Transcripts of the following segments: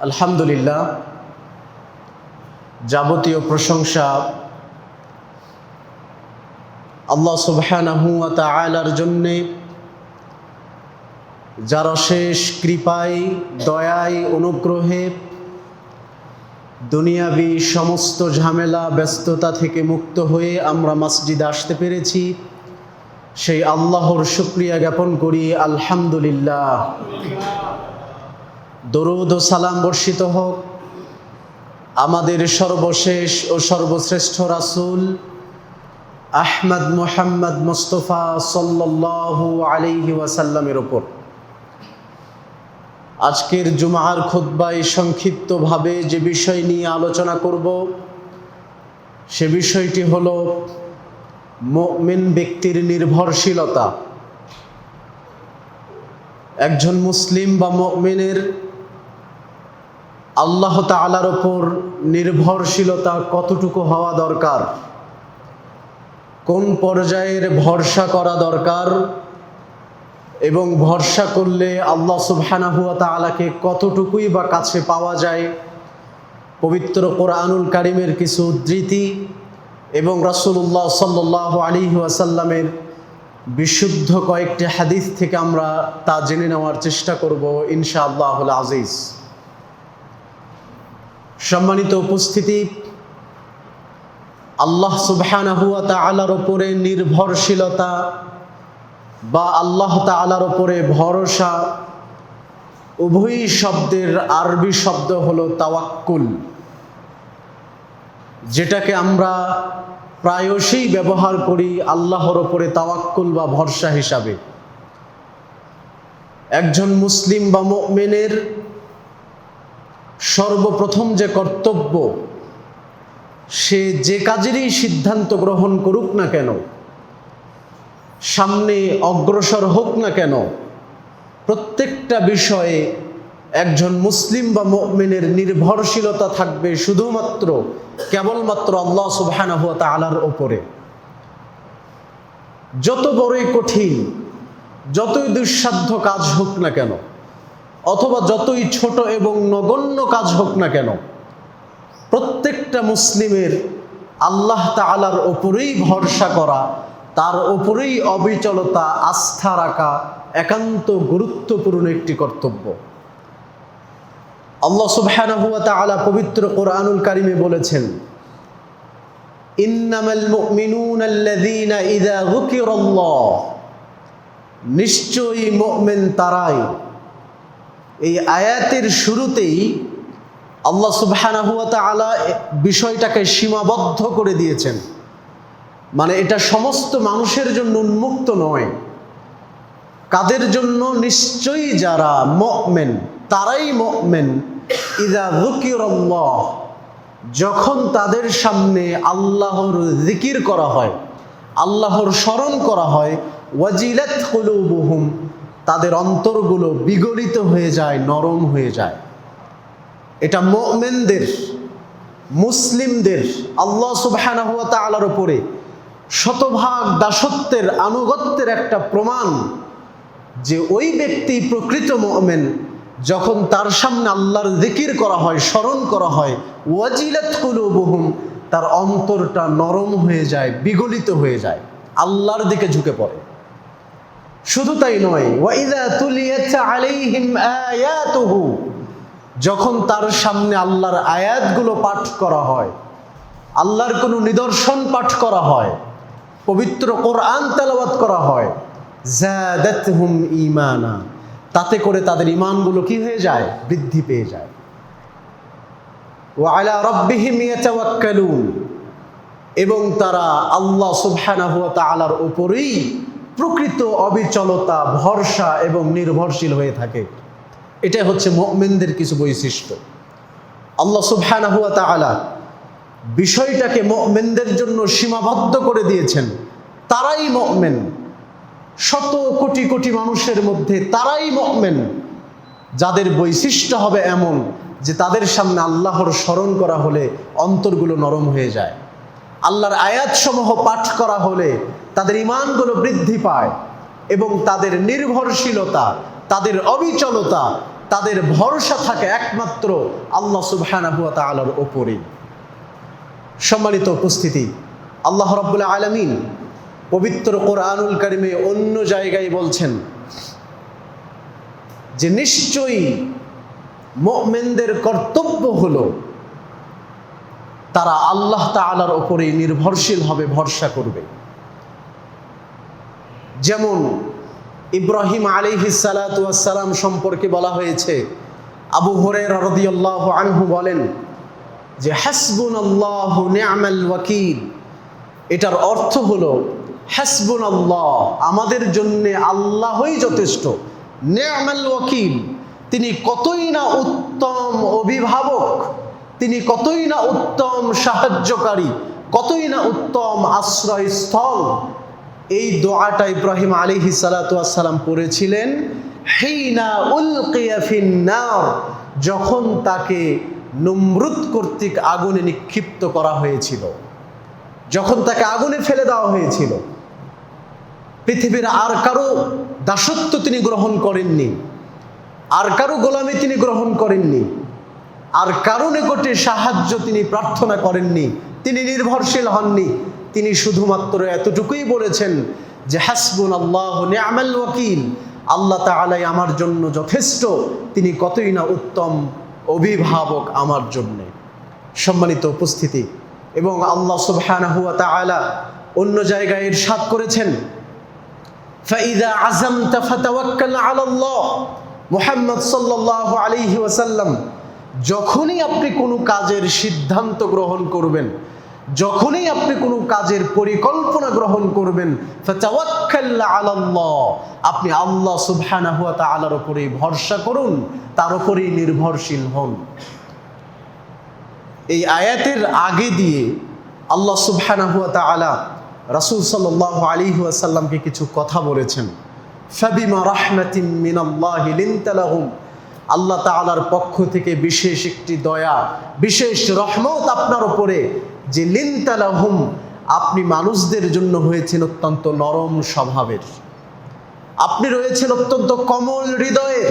আলহামদুলিল্লাহ, যাবতীয় প্রশংসা আল্লাহ সুবহানাহু ওয়া তাআলার জন্যে, যার অশেষ কৃপায়, দয়ায়, অনুগ্রহে দুনিয়াবী সমস্ত ঝামেলা ব্যস্ততা থেকে মুক্ত হয়ে আমরা মসজিদে আসতে পেরেছি। সেই আল্লাহর শুকরিয়া জ্ঞাপন করি আলহামদুলিল্লাহ। দরুদ ও সালাম বর্ষিত হোক আমাদের সর্বশেষ ও সর্বশ্রেষ্ঠ রাসূল আহমদ মুহাম্মদ মুস্তাফা সাল্লাল্লাহু আলাইহি ওয়াসাল্লামের ওপর। আজকের জুমার খুতবায় সংক্ষিপ্তভাবে যে বিষয় নিয়ে আলোচনা করব সে বিষয়টি হলো মুমিন ব্যক্তির নির্ভরশীলতা। একজন মুসলিম বা মুমিনের আল্লাহ তাআলার ওপর নির্ভরশীলতা কতটুকু হওয়া দরকার, কোন পর্যায়ের ভরসা করা দরকার এবং ভরসা করলে আল্লাহ সুবহানাহু ওয়া তাআলাকে কতটুকুই বা কাছে পাওয়া যায়, পবিত্র কোরআনুল কারীমের কিছু উদ্ধৃতি এবং রাসূলুল্লাহ সাল্লাল্লাহু আলাইহি ওয়াসাল্লামের বিশুদ্ধ কয়েকটি হাদিস থেকে আমরা তা জেনে নেওয়ার চেষ্টা করব ইনশাআল্লাহুল আজিজ। সম্মানিত উপস্থিতি, আল্লাহ সুবহানাহু ওয়া তাআলার উপরে নির্ভরশীলতা বা আল্লাহ তাআলার উপরে ভরসা উভয় শব্দের আরবি শব্দ হলো তাওয়াক্কুল, যেটাকে আমরা প্রায়শই ব্যবহার করি আল্লাহর উপরে তাওয়াক্কুল বা ভরসা হিসাবে। একজন মুসলিম বা মুমিনের সর্বপ্রথম যে কর্তব্য, সে যে কাজেরই সিদ্ধান্ত গ্রহণ করুক না কেন, সামনে অগ্রসর হোক না কেন, প্রত্যেকটা বিষয়ে একজন মুসলিম বা মুমিনের নির্ভরশীলতা থাকবে শুধুমাত্র কেবলমাত্র আল্লাহ সুবহানাহু ওয়া তাআলার উপরে। যত বড়ই কঠিন, যতই দুঃসাধ্য কাজ হোক না কেন, অথবা যতই ছোট এবং নগণ্য কাজ হোক না কেন, প্রত্যেকটা মুসলিমের আল্লাহ তাআলার উপরেই ভরসা করা, তার উপরেই অবিচলতা আস্থা রাখা একান্ত গুরুত্বপূর্ণ একটি কর্তব্য। আল্লাহ সুবহানাহু ওয়া তাআলা পবিত্র কোরআনুল কারীমে বলেছেন, ইন্নামাল মুমিনুনা আল্লাযীনা ইযা যুকিরাল্লাহ, নিশ্চয়ই মুমিন তারাই। এই আয়াতের শুরুতেই আল্লাহ সুবহানাহু ওয়া তাআলা বিষয়টাকে সীমাবদ্ধ করে দিয়েছেন, মানে এটা সমস্ত মানুষের জন্য উন্মুক্ত নয়। কাদের জন্য? নিশ্চয়ই যারা মুমিন তারাই মুমিন ইযা যুকিরাল্লাহ, যখন তাদের সামনে আল্লাহর জিকির করা হয়, আল্লাহর স্মরণ করা হয়, ওয়াজিলাত কুলুবুহুম, তাদের অন্তরগুলো বিগলিত হয়ে যায়, নরম হয়ে যায়। এটা মুমিনদের, মুসলিমদের আল্লাহ সুবহানাহু ওয়া তাআলার উপরে শতভাগ দাসত্বের আনুগত্যের একটা প্রমাণ যে ওই ব্যক্তি প্রকৃত মুমিন যখন তার সামনে আল্লাহর জিকির করা হয়, স্মরণ করা হয়, ওয়াজিলাত কুলুবুহুম, তার অন্তরটা নরম হয়ে যায়, বিগলিত হয়ে যায়, আল্লাহর দিকে ঝুঁকে পড়ে। শুধু তাই নয়, ওয়াইযা তুলিয়াত আলাইহিম আয়াতুহু, যখন তার সামনে আল্লাহর আয়াতগুলো পাঠ করা হয়, আল্লাহর কোনো নিদর্শন পাঠ করা হয়, পবিত্র কোরআন তেলাওয়াত করা হয়, যাদাতহুম ঈমানা, তাতে করে তাদের ঈমানগুলো কি হয়ে যায়? বৃদ্ধি পেয়ে যায়। ওয়া আলা রাব্বিহিম ইয়াতাওয়াক্কালুন, এবং তারা আল্লাহ সুবহানাহু ওয়া তাআলার উপরেই প্রকৃত অবিচলতা, ভরসা এবং নির্ভরশীল হয়ে থাকে। এটাই হচ্ছে মুমিনদের কিছু বৈশিষ্ট্য। আল্লাহ সুবহানাহু ওয়া তাআলা বিষয়টাকে মুমিনদের জন্য সীমাবদ্ধ করে দিয়েছেন। তারাই মুমিন, শত কোটি কোটি মানুষের মধ্যে তারাই মুমিন যাদের বৈশিষ্ট্য হবে এমন যে তাদের সামনে আল্লাহর স্মরণ করা হলে অন্তরগুলো নরম হয়ে যায়, আল্লাহর আয়াতসমূহ পাঠ করা হলে তাদের ঈমানগুলো বৃদ্ধি পায় এবং তাদের নির্ভরশীলতা, তাদের অবিচলতা তাদের ভরসা থাকে একমাত্র আল্লাহ সুবহানাহু ওয়া তাআলার উপরেই। সম্মানিত উপস্থিতি, আল্লাহ রাব্বুল আলামিন পবিত্র কোরআনুল কারিমে অন্য জায়গায় বলছেন যে নিশ্চয়ই মুমিনদের কর্তব্য হলো তারা আল্লাহ তাআলার উপরেই নির্ভরশীল হবে, ভরসা করবে। যেমন ইব্রাহিম আলাইহিস সালাতু ওয়াস সালাম সম্পর্কে বলা হয়েছে, আবু হুরায়রা রাদিয়াল্লাহু আনহু বলেন যে হাসবুনাল্লাহু নি'মাল ওয়াকিল। এটার অর্থ হলো হাসবুনাল্লাহ, আমাদের জন্য আল্লাহই যথেষ্ট, নি'মাল ওয়াকিল, তিনি কতই না উত্তম অভিভাবক, তিনি কতই না উত্তম সাহায্যকারী, কতই না উত্তম আশ্রয়স্থল। এই দোয়াটা ইব্রাহিম আলাইহিস সালাতু ওয়াস সালাম পড়েছিলেন হিনা উলকিয়া ফিন্নার, যখন তাকে নমরুদ কর্তৃক আগুনে নিক্ষিপ্ত করা হয়েছিল, যখন তাকে আগুনে ফেলে দেওয়া হয়েছিল। পৃথিবীর আর কারো দাসত্ব তিনি গ্রহণ করেননি, আর কারো গোলামি তিনি গ্রহণ করেননি, আর কারো নিকটে সাহায্য তিনি প্রার্থনা করেননি, তিনি নির্ভরশীল হননি। তিনি শুধুমাত্র এতটুকুই বলেছেন যে হাসবুনাল্লাহু নি'মাল ওয়াকিল, আল্লাহ তাআলাই আমার জন্য যথেষ্ট, তিনি কতই না উত্তম অভিভাবক আমার জন্য। সম্মানিত উপস্থিতি, এবং আল্লাহ সুবহানাহু ওয়া তাআলা অন্য জায়গায় ইরশাদ করেছেন ফাইযা আযামতা ফাতাওয়াক্কাল আলাল্লাহ। মুহাম্মদ সাল্লাল্লাহু আলাইহি ওয়াসাল্লাম, যখনই আপনি কোনো কাজের সিদ্ধান্ত গ্রহণ করবেন, যখনই আপনি কোনো কাজের পরিকল্পনা গ্রহণ করবেন, ফাতাওয়াক্কাল আলাল্লাহ, আপনি আল্লাহ সুবহানাহু ওয়া তাআলার উপরেই ভরসা করুন, তার উপরেই নির্ভরশীল হন। এই আয়াতের আগে দিয়ে আল্লাহ সুবহানাহু ওয়া তাআলা রাসূল সাল্লাল্লাহু আলাইহি ওয়াসাল্লামকে কিছু কথা বলেছেন। ফাবিমা রাহমাতিন মিনাল্লাহি লিনতা লাহুম, আল্লাহ তাআলার পক্ষ থেকে বিশেষ একটি দয়া, বিশেষ রহমত আপনার উপরে, যে লিনতা লাহুম, আপনি মানুষদের জন্য হয়েছেন অত্যন্ত নরম স্বভাবের, আপনি রয়েছেন অত্যন্ত কোমল হৃদয়ের,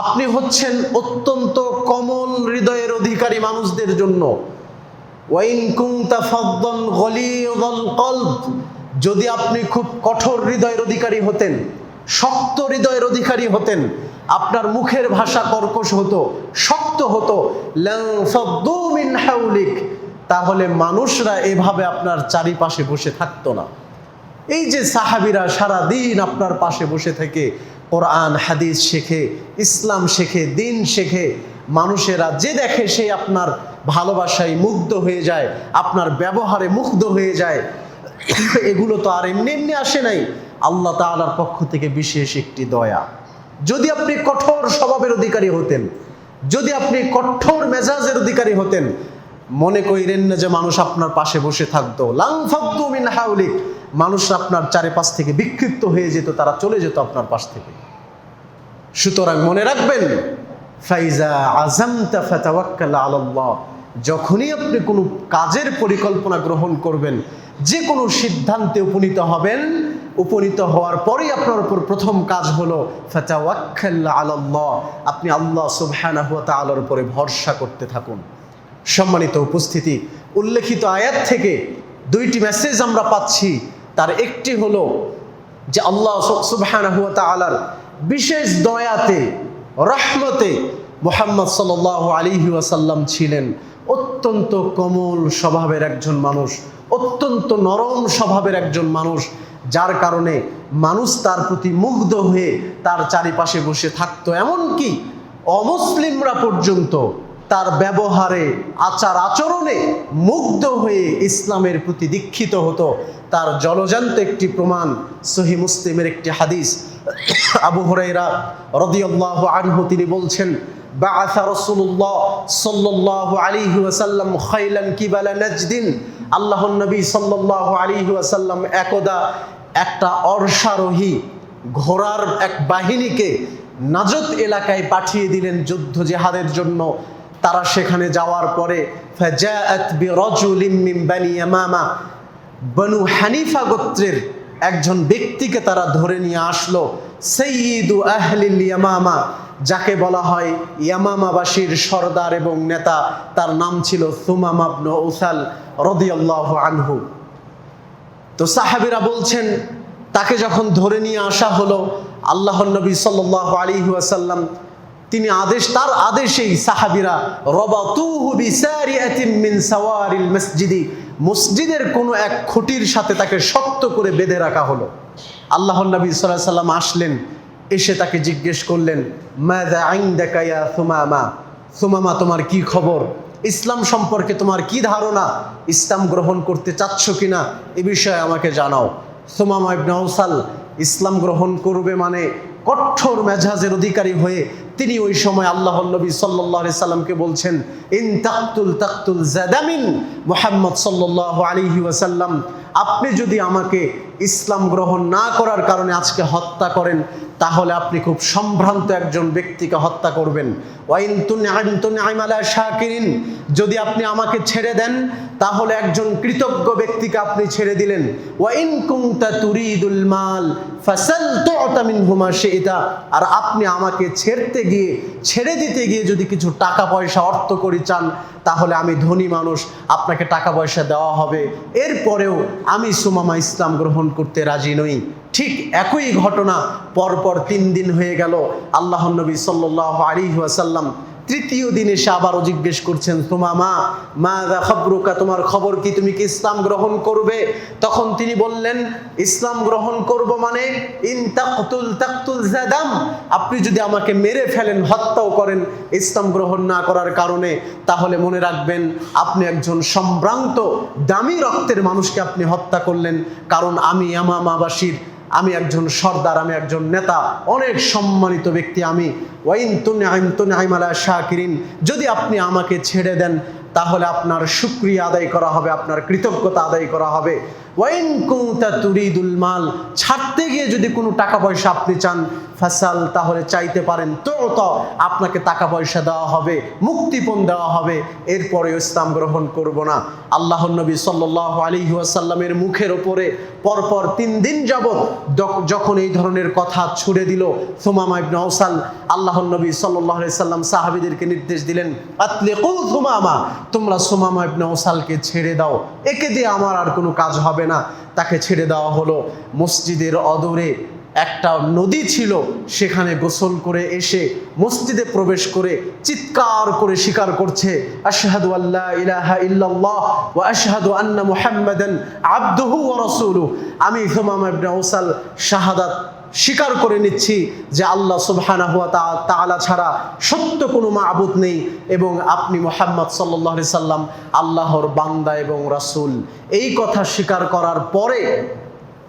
আপনি হচ্ছেন অত্যন্ত কোমল হৃদয়ের অধিকারী মানুষদের জন্য। ওয়াইন কুনতা ফাদ্দান গলিযাল কলব, যদি আপনি খুব কঠোর হৃদয়ের অধিকারী হতেন, শক্ত হৃদয়ের অধিকারী হতেন, আপনার মুখের ভাষা কর্কশ হতো, শক্ত হতো, লাফাদ্দু মিন হাওলিক, তাহলে মানুষরা এভাবে আপনার চারিপাশে বসে থাকতো না। এই যে সাহাবীরা সারা দিন আপনার পাশে বসে থেকে কোরআন হাদিস শেখে, ইসলাম শেখে, দিন শেখে, মানুষেরা যে দেখে সে আপনার ভালোবাসায় মুগ্ধ হয়ে যায়, আপনার ব্যবহারে মুগ্ধ হয়ে যায়, এগুলো তো আর এমনি এমনি আসে নাই, আল্লাহ তাআলার পক্ষ থেকে বিশেষ একটি দয়া। যদি আপনি কঠোর স্বভাবের অধিকারী হতেন, যদি আপনি কঠোর মেজাজের অধিকারী হতেন, মনে করিলেন না যে মানুষ আপনার পাশে বসে থাকতো, লানফাদ্দু মিন হাওলিক, মানুষ আপনার চারিপাশ থেকে বিক্ষিপ্ত হয়ে যেত, তারা চলে যেত আপনার পাশ থেকে। সুতরাং মনে রাখবেন, ফাইজা আযামতা ফাতাওয়াক্কাল আলাল্লাহ, যখনই আপনি কোনো কাজের পরিকল্পনা গ্রহণ করবেন, যে কোনো সিদ্ধান্তে উপনীত হবেন, উপনীত হওয়ার পরেই আপনার উপর প্রথম কাজ হলো ফাতাওয়াক্কাল আলাল্লাহ, আপনি আল্লাহ সুবহানাহু ওয়া তাআলার উপরে ভরসা করতে থাকুন। সম্মানিত উপস্থিতি, উল্লেখিত আয়াত থেকে দুইটি মেসেজ আমরা পাচ্ছি। তার একটি হলো যে আল্লাহ সুবহানাহু ওয়া তাআলার বিশেষ দয়াতে, রহমতে মুহাম্মদ সাল্লাল্লাহু আলাইহি ওয়াসাল্লাম ছিলেন অত্যন্ত কোমল স্বভাবের একজন মানুষ, অত্যন্ত নরম স্বভাবের একজন মানুষ, যার কারণে মানুষ তার প্রতি মুগ্ধ হয়ে তার চারিপাশে বসে থাকতো। এমনকি অমুসলিমরা পর্যন্ত তার ব্যবহারে, আচার আচরণে মুগ্ধ হয়ে ইসলামের প্রতি দীক্ষিত হতো। তার জলজান্ত একটি প্রমাণ সহিহ মুসলিমের একটি হাদিস। আবু হুরায়রা রাদিয়াল্লাহু আনহু তিনি বলছেন, বাআসা রাসূলুল্লাহ সাল্লাল্লাহু আলাইহি ওয়াসাল্লাম খাইলান কিবালা নাজদিন, আল্লাহর নবী সাল্লাল্লাহু আলাইহি ওয়াসাল্লাম একদা একটা অশ্বারোহী ঘোড়ার এক বাহিনীকে নাজদ এলাকায় পাঠিয়ে দিলেন যুদ্ধ জিহাদের জন্য। তারা সেখানে যাওয়ার পরে ফাজাআত বিরাজুলিন মিন বানি ইয়ামামা, বনু হানিফা গোত্রের একজন ব্যক্তিকে তারা ধরে নিয়ে আসলো। সাইয়্যিদু আহলিল ইয়ামামা, যাকে বলা হয় ইয়ামামাবাসীর সর্দার এবং নেতা, তার নাম ছিল সুমামা ইবনে উসাল রাদিয়াল্লাহু আনহু। তো সাহাবীরা বলছেন, তাকে যখন ধরে নিয়ে আসা হলো, আল্লাহর নবী সাল্লাল্লাহু আলাইহি ওয়াসাল্লাম তিনি তার আদেশেই সাহাবীরা রাবাতুহু বিসারিয়াতিন মিন সাওয়ারিল মসজিদি, মসজিদের কোনো এক খুঁটির সাথে তাকে শক্ত করে বেঁধে রাখা হলো। আল্লাহর নবী সাল্লাল্লাহু আলাইহি ওয়াসাল্লাম আসলেন, এসে তাকে জিজ্ঞেস করলেন, মাযা ইনদাকা ইয়া সুমামা, সুমামা তোমার কি খবর, ইসলাম সম্পর্কে তোমার কি ধারণা, ইসলাম গ্রহণ করতে চাচ্ছ কিনা, এ বিষয়ে আমাকে জানাও। সুমামা ইবনে উসাল ইসলাম গ্রহণ করবে মানে কঠোর মেজাজের অধিকারী হয়ে তিনি ওই সময় আল্লাহর নবী সাল্লাল্লাহু আলাইহি সাল্লামকে বলছেন, ইন তাকতুল জাদামিন, মুহাম্মদ সাল্লাল্লাহু আলাইহি ওয়াসাল্লাম আপনি যদি আমাকে ইসলাম গ্রহণ না করার কারণে আজকে হত্যা করেন, তাহলে আপনি খুব সম্ভ্রান্ত একজন ব্যক্তিকে হত্যা করবেন। ওয়াইন তুনআম আলা শাকিরিন, যদি আপনি আমাকে ছেড়ে দেন তাহলে একজন কৃতজ্ঞ ব্যক্তিকে আপনি ছেড়ে দিলেন। ওয়াইন কুনতা তুরিদুল মাল ফাসাল তু'তা মিনহু মা শি'তা, আর আপনি আমাকে ছেড়ে দিতে গিয়ে যদি কিছু টাকা পয়সা অর্থ করি চান, তাহলে আমি ধনী মানুষ, আপনাকে টাকা পয়সা দেওয়া হবে, এরপরেও আমি সুমামা ইসলাম গ্রহণ করতে রাজি নই। ঠিক একই ঘটনা পরপর 3 দিন হয়ে গেল। আল্লাহর নবী সাল্লাল্লাহু আলাইহি ওয়াসাল্লাম তৃতীয় দিন এসে আবারও জিজ্ঞেস করছেন, সুমামা মাযা খবরুকা, তোমার খবর কি, তুমি কি ইসলাম গ্রহণ করবে? তখন তিনি বললেন, ইসলাম গ্রহণ করব মানে ইন তাকতুল জাদাম, আপনি যদি আমাকে মেরে ফেলেন, হত্যাও করেন ইসলাম গ্রহণ না করার কারণে, তাহলে মনে রাখবেন আপনি একজন সম্ভ্রান্ত দামি রক্তের মানুষকে আপনি হত্যা করলেন, কারণ আমি ইয়ামামাবাসীর, আমি একজন সর্দার, আমি একজন নেতা, অনেক সম্মানিত ব্যক্তি আমি। ওয়াইন তুনআম আলা শাকিরিন, যদি আপনি আমাকে ছেড়ে দেন তাহলে আপনার শুকরিয়া আদায় করা হবে, আপনার কৃতজ্ঞতা আদায় করা হবে। ওয়াইন কুনতা তুরিদুল মাল, ছাড়তে গিয়ে যদি কোনো টাকা পয়সা আপনি চান, ফাসাল, তাহলে চাইতে পারেন, তো আপনাকে টাকা পয়সা দেওয়া হবে, মুক্তিপণ দেওয়া হবে, এরপরে ইসলাম গ্রহণ করব না। আল্লাহর নবী সাল্লাল্লাহু আলাইহি ওয়াসাল্লামের মুখের উপরে পরপর 3 দিন যাবত যখন এই ধরনের কথা ছুড়ে দিল সুমামা ইবনে উসাল, আল্লাহর নবী সাল্লাল্লাহু আলাইহি সাল্লাম সাহাবীদেরকে নির্দেশ দিলেন, আতলিকু সুমামা, তোমরা সুমামা ইবনে উসালকে ছেড়ে দাও, একে দিয়ে আমার আর কোনো কাজ হবে না। তাকে ছেড়ে দেওয়া হলো। মসজিদের অদূরে একটা নদী ছিল, সেখানে গোসল করে এসে মসজিদে প্রবেশ করে চিৎকার করে স্বীকার করছে, আশহাদু আল্লা ইলাহা ইল্লাল্লাহ ওয়া আশহাদু আন্না মুহাম্মাদান আবদুহু ওয়া রাসূলুহু, আমি সুমামা ইবনে উসাল শাহাদাত স্বীকার করে নিচ্ছি যে আল্লাহ সুবহানাহু ওয়া তাআলা ছাড়া সত্য কোনো মাবুদ নেই, এবং আপনি মুহাম্মদ সাল্লাল্লাহু আলাইহি সাল্লাম আল্লাহর বান্দা এবং রাসূল। এই কথা স্বীকার করার পরে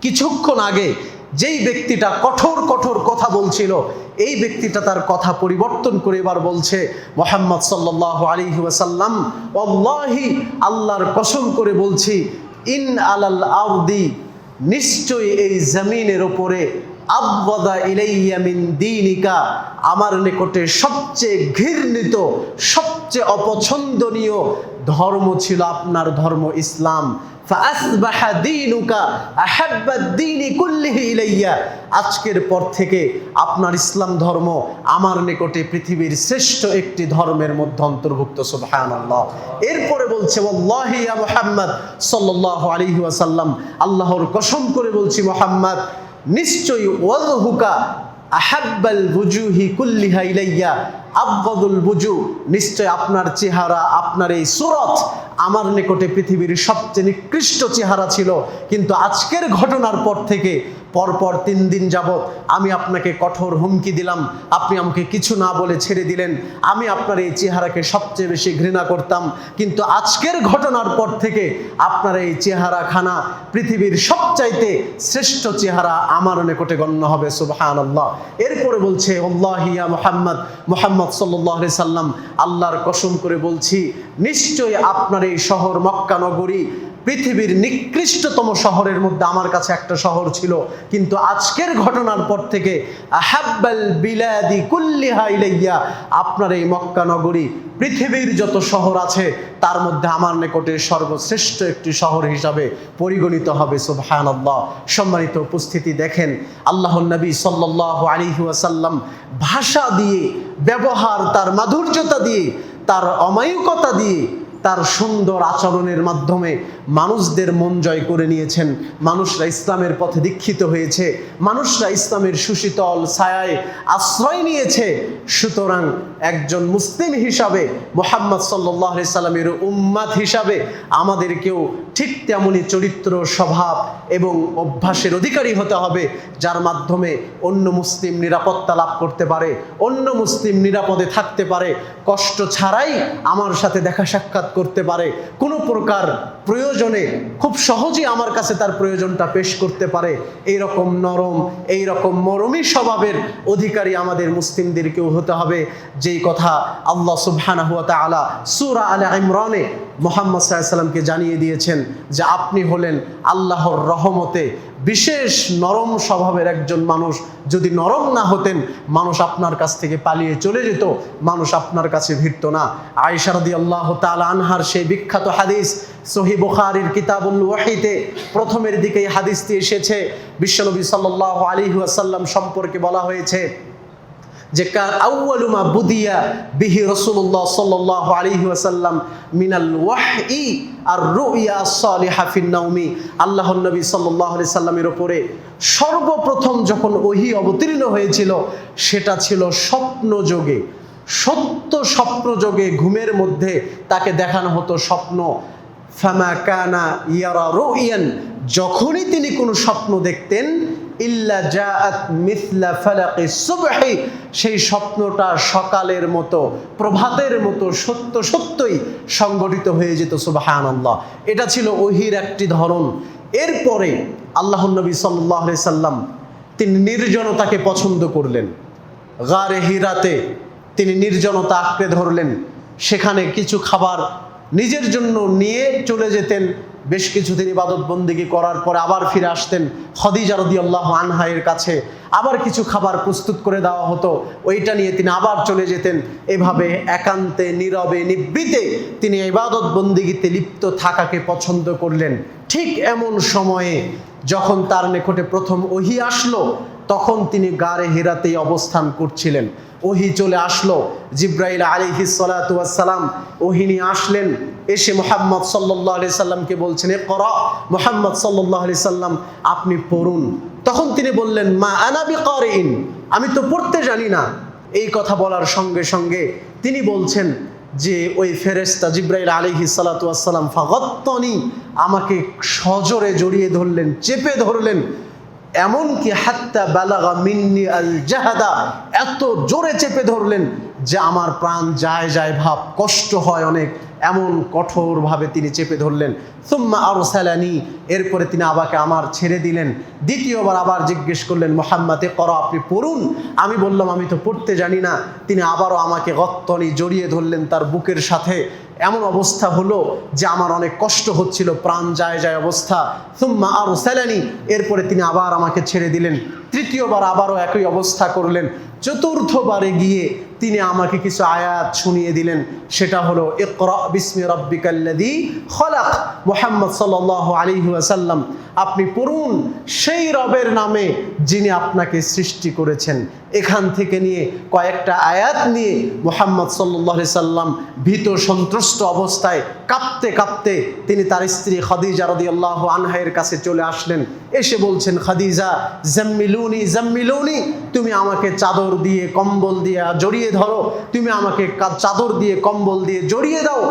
কিছুক্ষণ আগে যেই ব্যক্তিটা কঠোর কথা বলছিল, এই ব্যক্তিটা তার কথা পরিবর্তন করে এবার বলছে, মুহাম্মদ সাল্লাল্লাহু আলাইহি ওয়াসাল্লাম, ওয়াল্লাহি, আল্লাহর কসম করে বলছি, ইন আলাল আরদি, নিশ্চয়ই এই জমিনের উপরে, আবগাদা ইলাইয়া মিন দীনিকা, আমার নিকটে সবচেয়ে ঘৃণিত, সবচেয়ে অপছন্দনীয় ধর্ম ছিল আপনার ধর্ম ইসলাম। ফাআসবাহা দীনুকা আহাব্বাদ দীনি কুল্লিহি ইলাইয়া, আজকের পর থেকে আপনার ইসলাম ধর্ম আমার নিকটে পৃথিবীর শ্রেষ্ঠ একটি ধর্মের মধ্যে অন্তর্ভুক্ত। সুবহানাল্লাহ। এরপরে বলছে, ওয়াল্লাহি ইয়া মুহাম্মদ সাল্লাল্লাহু আলাইহি ওয়াসাল্লাম, আল্লাহর কসম করে বলছি মুহাম্মদ, নিশ্চয়ই ওয়াজহুকা আহাব্বাল বুজুহি কুল্লিহা ইলাইয়া আবগাদুল বুজু, নিশ্চয় আপনার চেহারা, আপনার এই সুরত আমার নিকটে পৃথিবীর সবচেয়ে নিকৃষ্ট চেহারা ছিল, কিন্তু আজকের ঘটনার পর থেকে পরপর 3 দিন যাবত আমি আপনাকে কঠোর হুমকি দিলাম, আপনি আমাকে কিছু না বলে ছেড়ে দিলেন, আমি আপনার এই চেহারাকে সবচেয়ে বেশি ঘৃণা করতাম, কিন্তু আজকের ঘটনার পর থেকে আপনার এই চেহারাখানা পৃথিবীর সবচাইতে শ্রেষ্ঠ চেহারা আমার নিকটে গণ্য হবে। সুবহানাল্লাহ। এরপরে বলছে, আল্লাহি ইয়া মুহাম্মদ, মুহাম্মদ সাল্লাল্লাহু আলাইহি সাল্লাম, আল্লাহর কসম করে বলছি, নিশ্চয়ই আপনার এই শহর মক্কা নগরী পৃথিবীর নিকৃষ্টতম শহরের মধ্যে আমার কাছে একটা শহর ছিল, কিন্তু আজকের ঘটনার পর থেকে আহাব্বাল বিলাদি কুল্লিহা ইলাইয়া, আপনার এই মক্কা নগরী পৃথিবীর যত শহর আছে তার মধ্যে আমার নিকটে সর্বশ্রেষ্ঠ একটি শহর হিসাবে পরিগণিত হবে। সুবহানাল্লাহ। সম্মানিত উপস্থিতি, দেখেন আল্লাহর নবী সাল্লাল্লাহু আলাইহি ওয়াসাল্লাম ভাষা দিয়ে, ব্যবহার, তার মাধুর্যতা দিয়ে, তার অমায়িকতা দিয়ে, তার সুন্দর আচরণের মাধ্যমে মানুষদের মন জয় করে নিয়েছেন। মানুষরা ইসলামের পথে দীক্ষিত হয়েছে, মানুষরা ইসলামের সুশীতল ছায়ায় আশ্রয় নিয়েছে। সুতরাং একজন মুসলিম হিসাবে, মুহাম্মদ সাল্লাল্লাহু আলাইহি সাল্লামের উম্মাত হিসাবে আমাদেরকেও ঠিক তেমনই চরিত্র, স্বভাব এবং অভ্যাসের অধিকারী হতে হবে, যার মাধ্যমে অন্য মুসলিম নিরাপত্তা লাভ করতে পারে, অন্য মুসলিম নিরাপদে থাকতে পারে, কষ্ট ছাড়াই আমার সাথে দেখা সাক্ষাৎ করতে পারে, কোনো প্রকার প্রয়োজনে খুব সহজেই আমার কাছে তার প্রয়োজনটা পেশ করতে পারে। এইরকম নরম, এইরকম মরমী স্বভাবের অধিকারী আমাদের মুসলিমদেরকেও হতে হবে, যেই কথা আল্লাহ সুবহানাহু ওয়া তাআলা সূরা আলে ইমরানে মুহাম্মদ সাল্লাল্লাহু আলাইহি সাল্লামকে জানিয়ে দিয়েছেন যে আপনি হলেন আল্লাহর রহমতে বিশেষ নরম স্বভাবের একজন মানুষ। যদি নরম না হতেন, মানুষ আপনার কাছ থেকে পালিয়ে চলে যেত, মানুষ আপনার কাছে ভিড়ত না। আয়েশা রাদিয়াল্লাহু তাআলা আনহার সেই বিখ্যাত হাদিস, সহিহ বুখারীর কিতাবুল ওয়াহিতে প্রথমের দিকে এই হাদিসটি এসেছে। বিশ্বনবী সাল্লাল্লাহু আলাইহি ওয়াসাল্লাম সম্পর্কে বলা হয়েছে যে আউয়ালু মা বুদিয়া বিহি রাসূলুল্লাহ সাল্লাল্লাহু আলাইহি ওয়াসাল্লাম মিনাল ওয়াহই আর রুইয়া আস-সালিহা ফিন নাওমি। আল্লাহর নবী সাল্লাল্লাহু আলাইহি সাল্লামের উপরে সর্বপ্রথম যখন ওহী অবতীর্ণ হয়েছিল সেটা ছিল স্বপ্নযোগে, সত্য স্বপ্নযোগে। ঘুমের মধ্যে তাকে দেখানো হতো স্বপ্ন। ফামা কানা ইয়ারা রুইয়ান, যখনই তিনি কোনো স্বপ্ন দেখতেন, ইল্লা জাআত মিথলা ফালাকিস সুবহি, সেই স্বপ্নটা সকালের মতো, প্রভাতের মতো সত্য সত্যই সংগঠিত হয়ে যেত। সুবহানাল্লাহ। এটা ছিল ওহীর একটি ধরন। এরপরে আল্লাহর নবী সাল্লাল্লাহু আলাইহি সাল্লাম তিনি নির্জনতাকে পছন্দ করলেন। গারে হিরাতে তিনি নির্জনতা আঁকড়ে ধরলেন, সেখানে কিছু খাবার নিজের জন্য নিয়ে চলে যেতেন। বেশ কিছুদিন ইবাদত বন্দেগী করার পরে আবার ফিরে আসতেন খাদিজা রাদিয়াল্লাহু আনহা এর কাছে, আবার কিছু খাবার প্রস্তুত করে দেওয়া হতো, ওইটা নিয়ে তিনি আবার চলে যেতেন। এভাবে একান্তে, নীরবে, নিভৃতে তিনি ইবাদত বন্দেগীতে লিপ্ত থাকাকে পছন্দ করলেন। ঠিক এমন সময়ে যখন তার নিকটে প্রথম ওহী আসলো, তখন তিনি গারে হিরাতেই অবস্থান করছিলেন। ওহী চলে আসলো, জিব্রাইল আলাইহিস সালাতু ওয়াস সালাম ওহী নিয়ে আসলেন। এসে মুহাম্মদ সাল্লাল্লাহু আলাইহি সাল্লামকে বলছেন, ইকরা, মুহাম্মদ সাল্লাল্লাহু আলাইহি সাল্লাম আপনি পড়ুন। তখন তিনি বললেন, মা আনা বিকারিন, আমি তো পড়তে জানি না। এই কথা বলার সঙ্গে সঙ্গে তিনি বলছেন যে ওই ফেরেশতা জিব্রাইল আলাইহিস সালাতু ওয়াস সালাম ফাগাত্তানি, আমাকে সজোরে জড়িয়ে ধরলেন, চেপে ধরলেন। এমনকি হাত্তা বালাগা মিন্নি আল জাহাদা, এত জোরে চেপে ধরলেন যে আমার প্রাণ যায় যায় ভাব, কষ্ট হয় অনেক, এমন কঠোরভাবে তিনি চেপে ধরলেন। সুম্মা আরসালানি, এরপরে তিনি আমাকে ছেড়ে দিলেন। দ্বিতীয়বার আবার জিজ্ঞেস করলেন, মুহাম্মদ ইকরা, আপনি পড়ুন। আমি বললাম আমি তো পড়তে জানি না। তিনি আবারও আমাকে গত্তনি জড়িয়ে ধরলেন তার বুকের সাথে। এমন অবস্থা হলো যে আমার অনেক কষ্ট হচ্ছিল, প্রাণ যায় যায় অবস্থা। সুম্মা আরসালানি, এরপরে তিনি আবার আমাকে ছেড়ে দিলেন। তৃতীয়বার আবারও একই অবস্থা করলেন। চতুর্থবারে গিয়ে তিনি আমাকে কিছু আয়াত শুনিয়ে দিলেন, সেটা হলো ইকরা বিসমি রাব্বিকাল্লাযী খলাক, মুহাম্মদ সাল্লাল্লাহু আলাইহি ওয়াসাল্লাম আপনি পড়ুন সেই রবের নামে যিনি আপনাকে সৃষ্টি করেছেন। এখান থেকে নিয়ে কয়েকটা আয়াত নিয়ে মুহাম্মদ সাল্লাল্লাহু আলাইহি সাল্লাম ভীত সন্ত্রস্ত অবস্থায় কাঁপতে কাঁপতে তিনি তার স্ত্রী খাদিজা রাদিয়াল্লাহু আনহা এর কাছে চলে আসলেন। এসে বলছেন, খাদিজা জাম্মিলুনি জাম্মিলুনি, তুমি আমাকে চাদর দিয়ে কম্বল দিয়ে জড়িয়ে ধরো, তুমি আমাকে চাদর দিয়ে কম্বল দিয়ে জড়িয়ে দাও।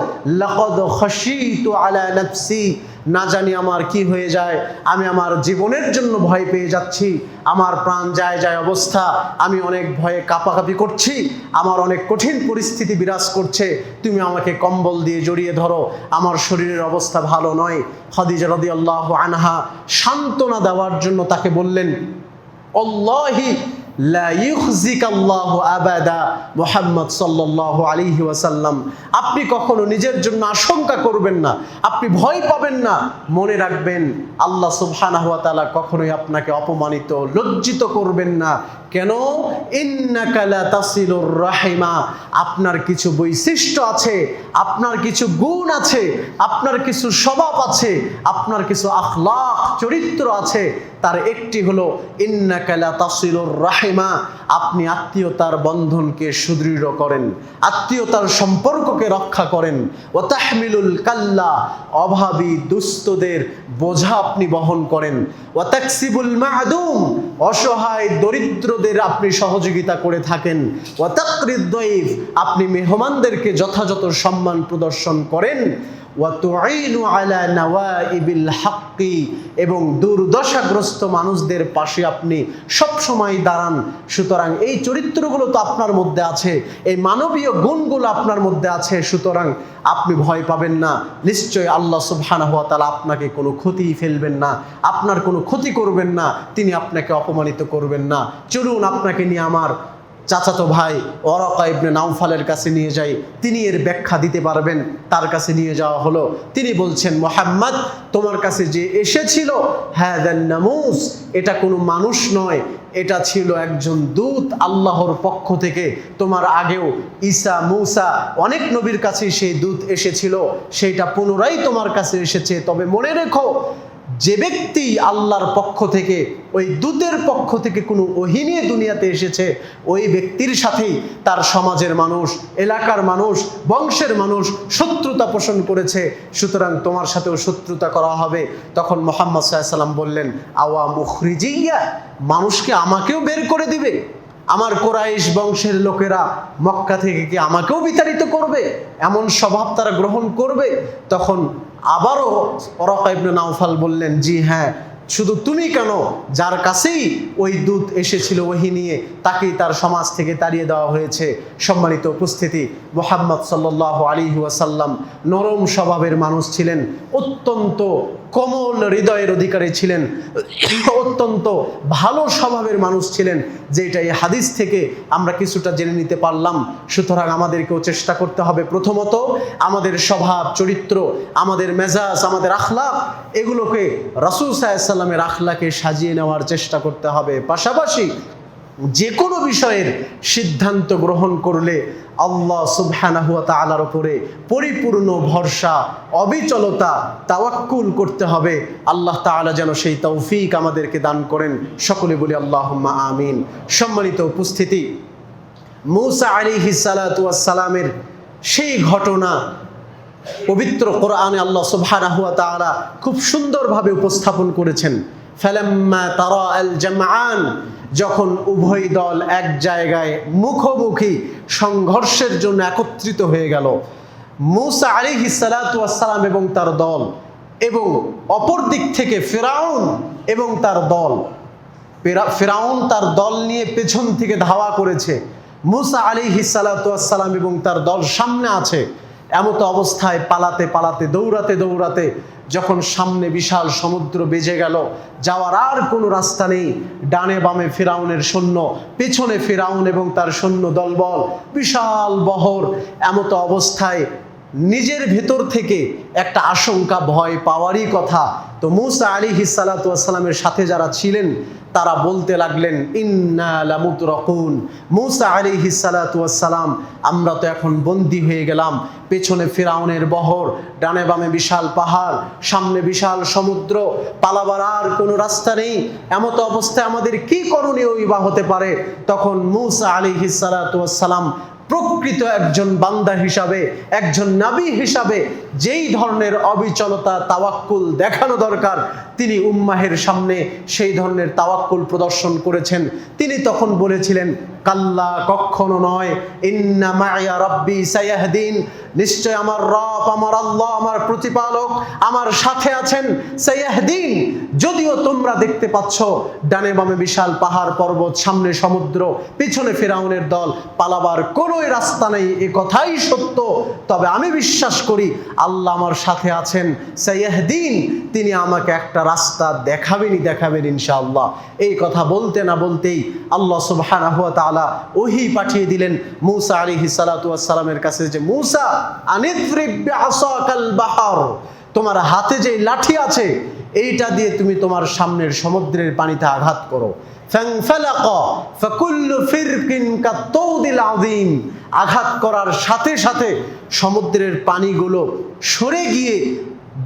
লাকাদ খাশিতু আলা নাফসি, না জানি আমার কি হয়ে যায়, আমি আমার জীবনের জন্য ভয় পেয়ে যাচ্ছি, আমার প্রাণ যায় যায় অবস্থা, আমি অনেক ভয়ে কাঁপাকাঁপি করছি, আমার অনেক কঠিন পরিস্থিতি বিরাজ করছে, তুমি আমাকে কম্বল দিয়ে জড়িয়ে ধরো, আমার শরীরের অবস্থা ভালো নয়। খাদিজা রাদিয়াল্লাহু আনহা সান্ত্বনা দেওয়ার জন্য তাকে বললেন, আল্লাহি লা ইউখজিকাল্লাহু আবাদা, মুহাম্মদ সাল্লাল্লাহু আলাইহি ওয়াসাল্লাম, আপনি কখনো নিজের জন্য আশঙ্কা করবেন না, আপনি ভয় পাবেন না। মনে রাখবেন আল্লাহ সুবহানাহু ওয়া তাআলা কখনোই আপনাকে অপমানিত, লজ্জিত করবেন না। কেন? ইন্নাকা লা তাসিলুর রাহিমা, আপনার কিছু বৈশিষ্ট্য আছে, আপনার কিছু গুণ আছে, আপনার কিছু স্বভাব আছে, আপনার কিছু আখলাক চরিত্র আছে। তার একটি হলো ইন্নাকা লা তাসিলুর রাহিমা, আপনি আত্মীয়তার বন্ধনকে সুদৃঢ় করেন, আত্মীয়তার সম্পর্ককে রক্ষা করেন। ওয়া তাহমিলুল কাল্লা, অভাবী দুস্থদের বোঝা আপনি বহন করেন। ওয়া তাকসিবুল মা'দুম, অসহায় দরিদ্রদের আপনি সহযোগিতা করে থাকেন। ওয়া তাকরিদ দাইফ, আপনি মেহমানদেরকে যথাযথ সম্মান প্রদর্শন করেন। ওয়া তুঈনু আলা নাওয়াইবিল হাক্কি, এবং দুর্দশাগ্রস্ত মানুষদের পাশে আপনি সবসময় দাঁড়ান। সুতরাং এই চরিত্রগুলো তো আপনার মধ্যে আছে, এই মানবীয় গুণগুলো আপনার মধ্যে আছে, সুতরাং আপনি ভয় পাবেন না। নিশ্চয় আল্লাহ সুবহানাহু ওয়া তাআলা আপনাকে কোনো ক্ষতি ফেলবেন না, আপনার কোনো ক্ষতি করবেন না, তিনি আপনাকে অপমানিত করবেন না। চলুন আপনাকে নিয়ে আমার চাচাতো ভাই ওয়ারাকা ইবনে নাওফালের কাছে নিয়ে যাই, তিনি এর ব্যাখ্যা দিতে পারবেন। তার কাছে নিয়ে যাওয়া হলো, তিনি বলছেন, মুহাম্মদ তোমার কাছে যে এসেছিল, হাদান নামুস, এটা কোনো মানুষ নয়, এটা ছিল একজন দূত আল্লাহর পক্ষ থেকে। তোমার আগেও ঈসা, মূসা, অনেক নবীর কাছে সেই দূত এসেছিল, সেইটা পুনরায় তোমার কাছে এসেছে। তবে মনে রেখো, যে ব্যক্তি আল্লাহর পক্ষ থেকে, ওই দূতের পক্ষ থেকে কোনো ওহী নিয়ে দুনিয়াতে এসেছে, ওই ব্যক্তির সাথেই তার সমাজের মানুষ, এলাকার মানুষ, বংশের মানুষ শত্রুতা পোষণ করেছে, সুতরাং তোমার সাথেও শত্রুতা করা হবে। তখন মুহাম্মদ সাল্লাল্লাহু আলাইহি ওয়াসাল্লাম বললেন, আওয়া মুখরিজিয়া, মানুষকে আমাকেও বের করে দিবে? আমার কুরাইশ বংশের লোকেরা মক্কা থেকে কি আমাকেও বিতাড়িত করবে? এমন স্বভাব তারা গ্রহণ করবে? তখন আবারও ওয়ারাকা ইবনে নাওফাল বললেন, জি হ্যাঁ, শুধু তুমি কেন, যার কাছেই ওই দূত এসেছিল ওহী নিয়ে, তাকেই তার সমাজ থেকে তাড়িয়ে দেওয়া হয়েছে। সম্মানিত উপস্থিতি, মুহাম্মদ সাল্লাল্লাহু আলাইহি ওয়াসাল্লাম নরম স্বভাবের মানুষ ছিলেন, অত্যন্ত কোমল হৃদয়ের অধিকারী ছিলেন, অত্যন্ত ভালো স্বভাবের মানুষ ছিলেন, যেটা এই হাদিস থেকে আমরা কিছুটা জেনে নিতে পারলাম। সুতরাং আমাদেরকেও চেষ্টা করতে হবে, প্রথমত আমাদের স্বভাব চরিত্র, আমাদের মেজাজ, আমাদের আখলাক, এগুলোকে রাসূল সাল্লাল্লাহু আলাইহি ওয়াসাল্লামের আখলাকে সাজিয়ে নেওয়ার চেষ্টা করতে হবে। পাশাপাশি যে কোনো বিষয়ের সিদ্ধান্ত গ্রহণ করলে আল্লাহ সুবহানাহু ওয়া তাআলার উপরে পরিপূর্ণ ভরসা, অবিচলতা, তাওয়াক্কুল করতে হবে। আল্লাহ তাআলা যেন সেই তৌফিক আমাদেরকে দান করেন। সকলে বলি আল্লাহুম্মা আমিন। সম্মানিত উপস্থিতি, মূসা আলাইহিস সালাতু ওয়াস সালামের সেই ঘটনা পবিত্র কোরআনে আল্লাহ সুবহানাহু ওয়া তাআলা খুব সুন্দরভাবে উপস্থাপন করেছেন। ফালাম্মা তারা আল জামআন, যখন উভয় দল এক জায়গায় মুখোমুখি সংঘর্ষের জন্য একত্রিত হয়ে গেল, মূসা আলাইহিস সালাতু ওয়াস সালাম এবং তার দল, এবং অপর দিক থেকে ফিরআউন এবং তার দল, ফিরআউন তার দল নিয়ে পেছন থেকে ধাওয়া করেছে, মূসা আলাইহিস সালাতু ওয়াস সালাম এবং তার দল সামনে আছে। এমত অবস্থায় পালাতে পালাতে, দৌড়াতে দৌড়াতে যখন সামনে বিশাল সমুদ্র বেজে গেল, যাওয়ার আর কোনো রাস্তা নেই, ডানে বামে ফিরআউনের সৈন্য, পেছনে ফিরআউন এবং তার সৈন্য দলবল, বিশাল বহর। এমত অবস্থায় নিজের ভেতর থেকে একটা আশঙ্কা, ভয় পাওয়ারই কথা। তো মূসা আলাইহিস সালাতু ওয়াস সালামের সাথে যারা ছিলেন তারা বলতে লাগলেন, ইন্না লামুতরাকুন, মূসা আলাইহিস সালাতু ওয়াস সালাম, আমরা তো এখন বন্দী হয়ে গেলাম। পেছনে ফিরআউনের বহর, ডানে বামে বিশাল পাহাড়, সামনে বিশাল সমুদ্র, পালাবার আর কোনো রাস্তা নেই। এমত অবস্থায় আমাদের কি করণীয় বা হতে পারে? তখন মূসা আলাইহিস সালাতু ওয়াস সালাম প্রকৃত একজন বান্দা হিসাবে, একজন নবী হিসাবে যেই ধরনের অবিচলতা, তাওয়াক্কুল দেখানো দরকার, তিনি উম্মাহের সামনে সেই ধরনের তাওয়াক্কুল প্রদর্শন করেছেন। তিনি তখন বলেছিলেন, কাল্লা, কখনো নয়, ইন্না মাইয়া রাব্বি সায়াহদিন, নিশ্চয় আমার রব, আমার আল্লাহ, আমার প্রতিপালক আমার সাথে আছেন। সাইয়াহদিন, যদিও তোমরা দেখতে পাচ্ছ ডানে বামে বিশাল পাহাড় পর্বত, সামনে সমুদ্র, পিছনে ফিরাউনের দল, পালাবার কোনোই রাস্তা নেই, এ কথাই সত্য, তবে আমি বিশ্বাস করি আল্লাহ আমার সাথে আছেন। সাইয়াহদিন, তিনি আমাকে একটা রাস্তা দেখাবেন ইনশাআল্লাহ। এই কথা বলতে না বলতেই আল্লাহ সুবহানাহু ওয়া তাআলা ওহী পাঠিয়ে দিলেন মূসা আলাইহিস সালাতু ওয়াস সালামের কাছে, যে মূসা আনিদ্রিব বিআসাকাল বাহর, তোমার হাতে যে লাঠি আছে এইটা দিয়ে তুমি তোমার সামনের সমুদ্রের পানিতে আঘাত করো। ফানফালাকা ফাকুল্লু ফিরকিন কাত্তাউদিল আযীম, আঘাত করার সাথে সাথে সমুদ্রের পানিগুলো সরে গিয়ে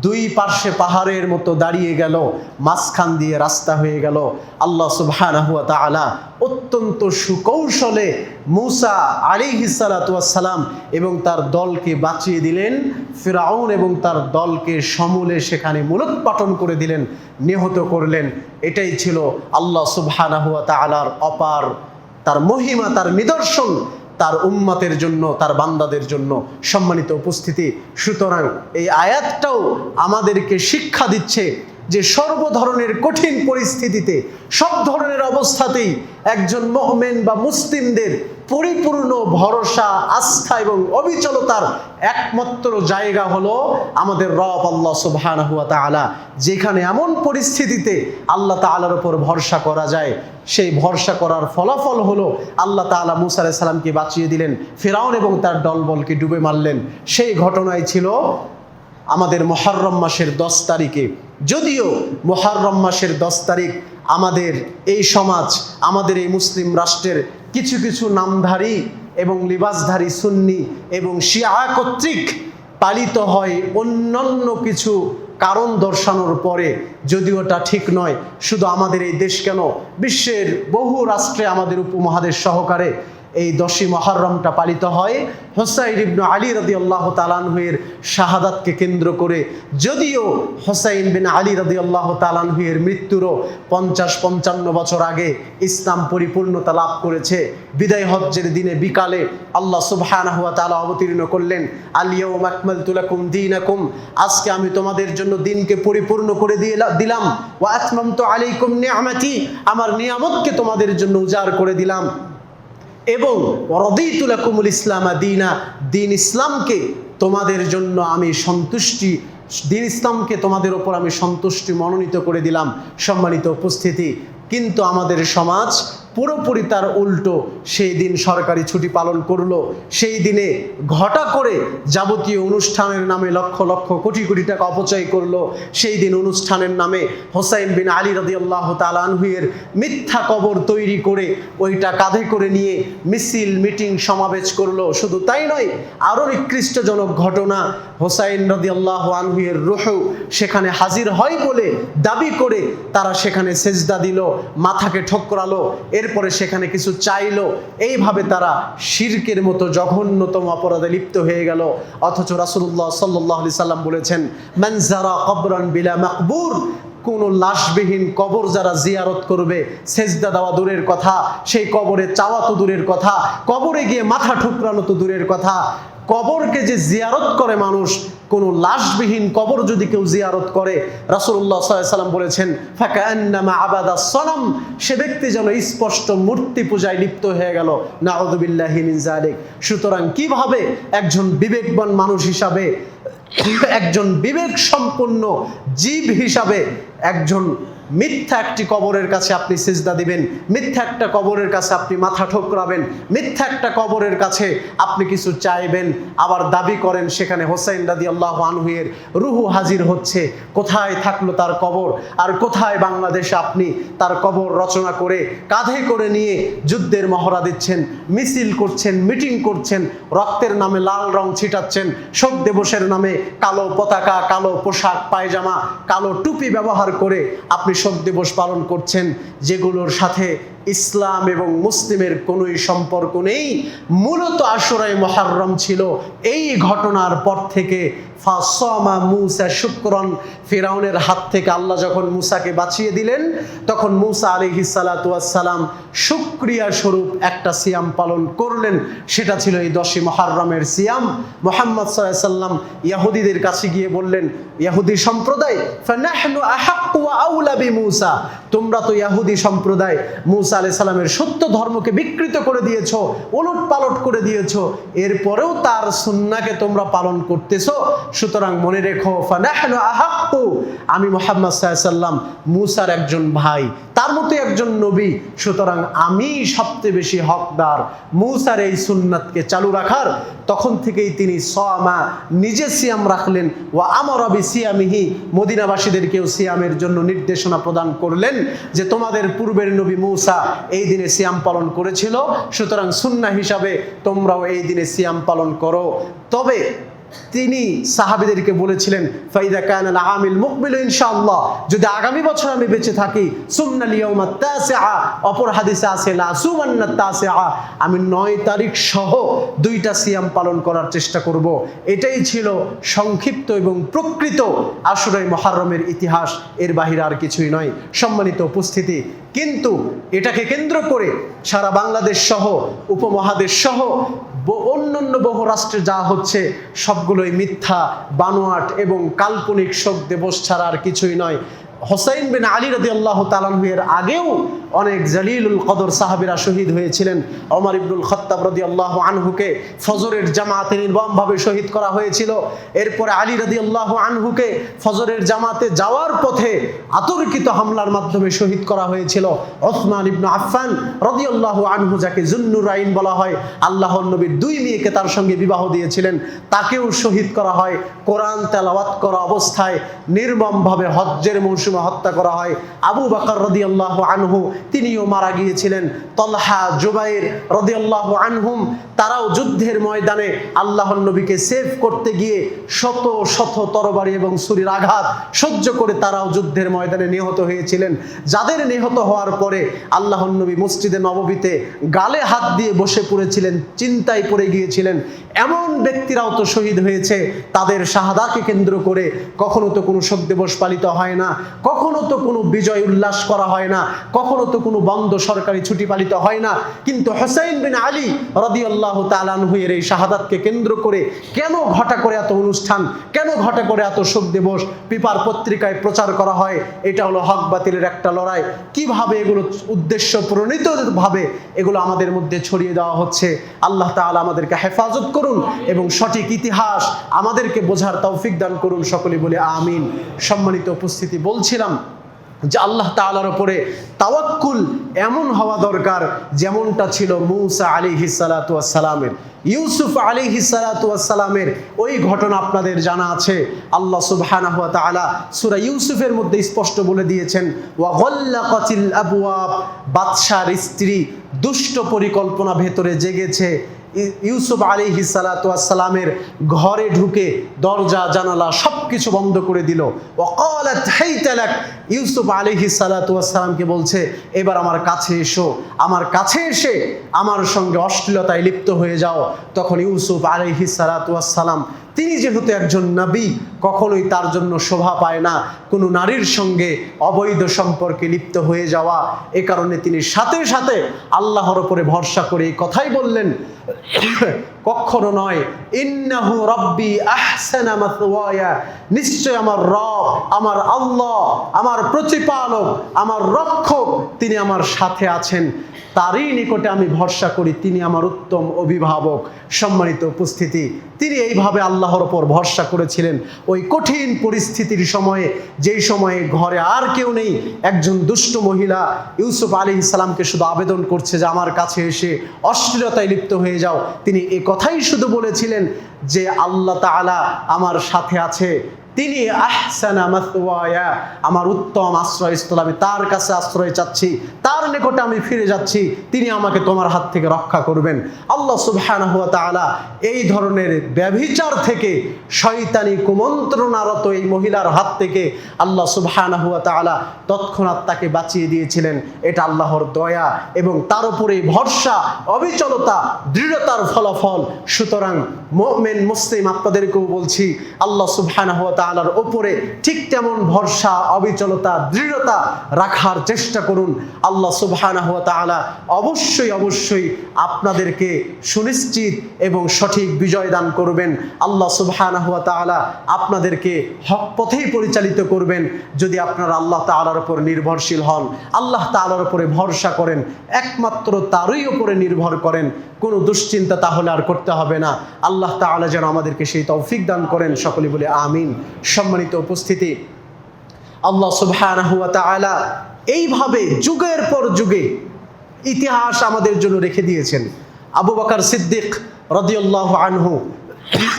দুই পার্শ্বে পাহাড়ের মতো দাঁড়িয়ে গেল, মাঝখান দিয়ে রাস্তা হয়ে গেল। আল্লাহ সুবহানাহু ওয়া তাআলা অত্যন্ত সুকৌশলে মূসা আলাইহিস সালাতু ওয়াস সালাম এবং তার দলকে বাঁচিয়ে দিলেন। ফিরআউন এবং তার দলকে সমূলে সেখানে মূলোৎপাটন করে দিলেন, নিহত করলেন। এটাই ছিল আল্লাহ সুবহানাহু ওয়া তাআলার অপার তার মহিমা, তার নিদর্শন তার উম্মতের জন্য, তার বান্দাদের জন্য। সম্মানিত উপস্থিতি, সুতরাং এই আয়াতটাও আমাদেরকে শিক্ষা দিচ্ছে যে সর্ব ধরনের কঠিন পরিস্থিতিতে, সব ধরনের অবস্থাতেই একজন মুমিন বা মুসলিমদের পরিপূর্ণ ভরসা, আস্থা এবং অবিচলতার একমাত্র জায়গা হলো আমাদের রব আল্লাহ সুবহানাহু ওয়া তাআলা। যেখানে এমন পরিস্থিতিতে আল্লাহ তাআলার উপর ভরসা করা যায়, সেই ভরসা করার ফলাফল হলো আল্লাহ তাআলা মূসা আলাইহিস সালামকে বাঁচিয়ে দিলেন, ফিরআউন এবং তার দলবলকে ডুবে মারলেন। সেই ঘটনাই ছিল আমাদের মুহররম মাসের 10 তারিখে। যদিও মুহররম মাসের 10 তারিখ আমাদের এই সমাজ, আমাদের এই মুসলিম রাষ্ট্রের কিছু কিছু নামধারী এবং লিবাসধারী সুন্নি এবং শিয়া কর্তৃক পালিত হয় অন্যান্য কিছু কারণ দর্শানোর পরে, যদিও এটা ঠিক নয়। শুধু আমাদের এই দেশ কেন, বিশ্বের বহু রাষ্ট্রে আমাদের উপমহাদেশ সহকারে এই 10ই মুহররমটা পালিত হয় হুসাইন ইবনে আলী রাদিয়াল্লাহু তাআলা আনহুর শাহাদাতকে কেন্দ্র করে। যদিও হুসাইন বিন আলী রাদিয়াল্লাহু তাআলা আনহুর মৃত্যুরও 50-55 বছর আগে ইসলাম পরিপূর্ণতা লাভ করেছে। বিদায় হজ্জের দিনে বিকালে আল্লাহ সুবহানাহু ওয়া তাআলা অবতীর্ণ করলেন, আল ইয়াউমা আকমালতু লাকুম দীনাকুম, আজকে আমি তোমাদের জন্য দিনকে পরিপূর্ণ করে দিলাম। ওয়া আতমামতু আলাইকুম নি'মাতি, আমার নিয়ামতকে তোমাদের জন্য উজাড় করে দিলাম। এবং রাদিতু লাকুমুল ইসলামা দীনা, দিন ইসলামকে তোমাদের জন্য আমি সন্তুষ্টি, দিন ইসলামকে তোমাদের ওপর আমি সন্তুষ্টি মনোনীত করে দিলাম। সম্মানিত উপস্থিতি, কিন্তু আমাদের সমাজ পুরোপুরি তার উল্টো। সেই দিন সরকারি ছুটি পালন করলো, সেই দিনে ঘটা করে যাবতীয় অনুষ্ঠানের নামে লক্ষ লক্ষ কোটি কোটি টাকা অপচয় করলো। সেই দিন অনুষ্ঠানের নামে হুসাইন বিন আলী রাদিয়াল্লাহু তাআলা আনহুর মিথ্যা কবর তৈরি করে ওইটা কাঁধে করে নিয়ে মিছিল, মিটিং, সমাবেশ করলো। শুধু তাই নয়, আরও নিকৃষ্টজনক ঘটনা, হুসাইন রাদিয়াল্লাহু আনহুর রূহ সেখানে হাজির হয় বলে দাবি করে তারা সেখানে সেজদা দিল, মাথাকে ঠোকরালো, এরপরে সেখানে কিছু চাইলো। এইভাবে তারা শিরকের মতো জঘন্যতম অপরাধে লিপ্ত হয়ে গেল। অথচ রাসূলুল্লাহ সাল্লাল্লাহু আলাইহি সাল্লাম বলেছেন, মান যারা কবরান বিলা মাকবুর, কোনো লাশবিহীন কবর যারা জিয়ারত করবে, সেজদা দেওয়া দূরের কথা, সেই কবরে চাওয়া তো দূরের কথা, কবরে গিয়ে মাথা ঠুকরানো তো দূরের কথা, কবরকে যে জিয়ারত করে মানুষ, কোনো লাশবিহীন কবর যদি কেউ জিয়ারত করে, রাসূলুল্লাহ সাল্লাল্লাহু আলাইহি সাল্লাম বলেছেন, ফাকান্নামা আবাদাস সনম, সে ব্যক্তি যেন স্পষ্ট মূর্তি পূজায় লিপ্ত হয়ে গেল। নাউযু বিল্লাহি মিন যালিক। সুতরাং কিভাবে একজন বিবেকবান মানুষ হিসাবে, একজন বিবেক সম্পন্ন জীব হিসাবে একজন মিথ্যা একটি কবরের কাছে আপনি সিজদা দিবেন, মিথ্যা একটা কবরের কাছে আপনি মাথা ঠোকরাবেন, মিথ্যা একটা কবরের কাছে আপনি কিছু চাইবেন, আবার দাবি করেন সেখানে হুসাইন রাদিয়াল্লাহু আনহুর রূহ হাজির হচ্ছে। কোথায় থাকলো তার কবর? আর কোথায় বাংলাদেশে আপনি তার কবর রচনা করে কাঁধে করে নিয়ে যুদ্ধের মহড়া দিচ্ছেন, মিছিল করছেন, মিটিং করছেন, রক্তের নামে লাল রং ছিটাচ্ছেন, শোক দিবসের নামে কালো পতাকা, কালো পোশাক, পায়জামা, কালো টুপি ব্যবহার করে আপনি শোক দিবস পালন করছেন, যেগুলোর সাথে ইসলাম এবং মুসলিমের কোনোই সম্পর্ক নেই। মূলত আশুরায়ে মুহররম ছিল এই ঘটনার পর থেকে ফাসামা মুসা শুকরান, ফিরাউনের হাত থেকে আল্লাহ যখন মুসাকে বাঁচিয়ে দিলেন তখন মুসা আলাইহিস সালাতু ওয়াস সালাম শুকরিয়া স্বরূপ একটা সিয়াম পালন করলেন। সেটা ছিল এই 10ই মুহররমের সিয়াম। মুহাম্মদ সাল্লাল্লাহু আলাইহি সাল্লাম ইহুদিদের কাছে গিয়ে বললেন, ইহুদি সম্প্রদায়, ফানাহনু আহাক্কু ওয়া আউলা বিমুসা, তোমরা তো ইহুদি সম্প্রদায় মুসা আলাইহিস সালামের সত্য ধর্মকে বিকৃত করে দিয়েছো, উলটপালট করে দিয়েছো, এরপরেও তার সুন্নাহকে তোমরা পালন করতেছো। সুতরাং মনে রেখো, ফানাহনু আহাক্কু, আমি মুহাম্মদ সাল্লাল্লাহু আলাইহি সাল্লাম মুসার একজন ভাই, তার মতো একজন নবী, সুতরাং আমি সবচেয়ে বেশি হকদার মুসার এই সুন্নাতকে চালু রাখার। তখন থেকেই তিনি সামা, নিজে সিয়াম রাখলেন, ওয়া আমারা বিসিয়ামিহি, মদিনাবাসীদেরকেও সিয়ামের জন্য নির্দেশনা প্রদান করলেন যে তোমাদের পূর্বের নবী মুসা এই দিনে সিয়াম পালন করেছিল, সুতরাং সুন্নাহ হিসাবে তোমরাও এই দিনে সিয়াম পালন করো। তবে তিনি সাহাবীদেরকে বলেছিলেন, ফাইদা কানাল আমিল মুকবিল ইনশাআল্লাহ, যদি আগামী বছর আমি বেঁচে থাকি, সুন্নাল ইয়াউমাত তাসিআ, অপর হাদিসে আছে লা সুমান্নাত তাসিআ, আমি 9 তারিখ সহ 2টা সিয়াম পালন করার চেষ্টা করব। এটাই ছিল সংক্ষিপ্ত এবং প্রকৃত আশুরায়ে মুহররমের ইতিহাস, এর বাহিরে আর কিছুই নয়। সম্মানিত উপস্থিতি, কিন্তু এটাকে কেন্দ্র করে সারা বাংলাদেশ সহ উপমহাদেশ সহ অন্যান্য বহু রাষ্ট্রে যা হচ্ছে সবগুলোই মিথ্যা, বানোয়াট এবং কাল্পনিক শোক দিবস ছাড়া আর কিছুই নয়। হুসাইন বিন আলী রাদিয়াল্লাহু তাআলা আনহু এর আগেও অনেক জালিলুল কদর সাহাবীরা শহীদ হয়েছিলেন। ওমর ইবনুল খাত্তাব রাদিয়াল্লাহু আনহুকে ফজরের জামাতে নির্মমভাবে শহীদ করা হয়েছিল। এরপরে আলী রাদিয়াল্লাহু আনহুকে ফজরের জামাতে যাওয়ার পথে আতর্কিত হামলার মাধ্যমে শহীদ করা হয়েছিল। ওসমান ইবনে আফফান রাদিয়াল্লাহু আনহু, যাকে যুন্নুরাইন বলা হয়, আল্লাহর নবীর 2 মেয়েকে তার সঙ্গে বিবাহ দিয়েছিলেন, তাকেও শহীদ করা হয়। কোরআন তেলাওয়াত করা অবস্থায় নির্মমভাবে হজ্জের মৌসুমে হত্যা করা হয়। আবু বকর রাদিয়াল্লাহু আনহু, তিনিও মারা গিয়েছিলেন। তলহা, জুবাইর রাদিয়াল্লাহু আনহুম, তারাও যুদ্ধের ময়দানে আল্লাহর নবীকে সেভ করতে গিয়ে শত শত তরবারি এবং ছুরির আঘাত সহ্য করে তারাও যুদ্ধের ময়দানে নিহত হয়েছিলেন। যাদের নিহত হওয়ার পরে আল্লাহর নবী মসজিদে নববীতে গালে হাত দিয়ে বসে পড়েছিলেন, চিন্তায় পড়ে গিয়েছিলেন। এমন ব্যক্তিরাও তো শহীদ হয়েছে। তাদের শাহাদাতকে কেন্দ্র করে কখনো তো কোনো শোক দিবস পালিত হয় না, কখনো তো কোনো বিজয় উল্লাস করা হয় না, কখনো তো কোনো বন্ধ সরকারি ছুটি পালিত হয় না। কিন্তু হুসাইন বিন আলী রাদিয়াল্লাহু তাআলা আনহু এর এই শাহাদাতকে কেন্দ্র করে কেন ঘটা করে এত অনুষ্ঠান, কেন ঘটা করে এত শোক দিবস পেপার পত্রিকায় প্রচার করা হয়? এটা হলো হক বাতিলের একটা লড়াই। কিভাবে এগুলো উদ্দেশ্য প্রণীতভাবে এগুলো আমাদের মধ্যে ছড়িয়ে দেওয়া হচ্ছে। আল্লাহ তাআলা আমাদেরকে হেফাজত করুন এবং সঠিক ইতিহাস আমাদেরকে বোঝার তৌফিক দান করুন। সকলে বলে আমিন। সম্মানিত উপস্থিতি, বলছিলাম যে আল্লাহ তাআলার উপরে তাওয়াক্কুল এমন হওয়া দরকার যেমনটা ছিল মুসা আলাইহিস সালাতু ওয়াস সালামের, ইউসুফ আলাইহিস সালাতু ওয়াস সালামের। ওই ঘটনা আপনাদের জানা আছে। আল্লাহ সুবহানাহু ওয়া তাআলা সূরা ইউসুফের মধ্যে স্পষ্ট বলে দিয়েছেন, ওয়া গাল্লাকাতিল আবওয়াব, বাদশার স্ত্রী দুষ্ট পরিকল্পনা ভেতরে জেগেছে। ইউসুফ আলাইহিস সালাতু ওয়াস সালামের ঘরে ঢুকে দরজা জানালা সবকিছু বন্ধ করে দিল। ওয়াকালাত হাইতা লাক, ইউসুফ আলাইহিস সালাতু ওয়াস সালামকে বলছে, এবার আমার কাছে এসো, আমার কাছে এসে আমার সঙ্গে অশ্লীলতায় লিপ্ত হয়ে যাও। তখন ইউসুফ আলাইহিস সালাতু ওয়াস সালাম, তিনি যেহেতু একজন নবী, কখনোই তার জন্য শোভা পায় না কোনো নারীর সঙ্গে অবৈধ সম্পর্কে লিপ্ত হয়ে যাওয়া। এ কারণে তিনি সাথে সাথে আল্লাহর উপরে ভরসা করে এই কথাই বললেন, কখনো নয়, ইন্নাহু রাব্বি আহসানা মাসওয়ায়া, নিশ্চয় আমার রব, আমার আল্লাহ, আমার প্রতিপালক, আমার রক্ষক, তিনি আমার সাথে আছেন, তারই নিকটে আমি ভরসা করি, তিনি আমার উত্তম অভিভাবক। সম্মানিত উপস্থিতি, তিনি এইভাবে আল্লাহর ওপর ভরসা করেছিলেন ওই কঠিন পরিস্থিতির সময়ে, যেই সময়ে ঘরে আর কেউ নেই। একজন দুষ্ট মহিলা ইউসুফ আলাইহিস সালামকে শুধু আবেদন করছে যে আমার কাছে এসে অশ্লীলতায় লিপ্ত হয়ে যাও। তিনি এই কথাই শুধু বলেছিলেন যে আল্লাহ তাআলা আমার সাথে আছে, তিনি আহসানা মাসওয়ায়া, আমার উত্তম আশ্রয়স্থল, আমি তার কাছে আশ্রয় চাচ্ছি, তার নিকটে আমি ফিরে যাচ্ছি, তিনি আমাকে তোমার হাত থেকে রক্ষা করবেন। আল্লাহ সুবহানাহু ওয়া তাআলা এই ধরনের ব্যভিচার থেকে, শয়তানি কুমন্ত্রণারত এই মহিলার হাত থেকে আল্লাহ সুবহানাহু ওয়া তাআলা তৎক্ষণাৎ তাকে বাঁচিয়ে দিয়েছিলেন। এটা আল্লাহর দয়া এবং তার উপরে ভরসা, অবিচলতা, দৃঢ়তার ফলাফল। সুতরাং মুমিন মুসলিম আপনাদেরকেও বলছি, আল্লাহ সুবহানাহু ওয়া তাআলার উপরে ঠিক তেমন ভরসা, অবিচলতা, দৃঢ়তা রাখার চেষ্টা করুন। আল্লাহ সুবহানাহু ওয়া তাআলা অবশ্যই অবশ্যই আপনাদেরকে সুনিশ্চিত এবং সঠিক বিজয় দান করবেন। আল্লাহ সুবহানাহু ওয়া তাআলা আপনাদেরকে হক পথেই পরিচালিত করবেন যদি আপনারা আল্লাহ তাআলার উপর নির্ভরশীল হন, আল্লাহ তাআলার উপরে ভরসা করেন, একমাত্র তারই উপরে নির্ভর করেন। কোনো দুশ্চিন্তা তাহলে আর করতে হবে না। আল্লাহ তাআলা যেন আমাদেরকে সেই তৌফিক দান করেন। সকলে বলে আমিন। সম্মানিত উপস্থিতি, আল্লাহ সুবহানাহু ওয়া তাআলা এইভাবে যুগের পর যুগে ইতিহাস আমাদের জন্য রেখে দিয়েছেন। আবু বকর সিদ্দিক রাদিয়াল্লাহু আনহু,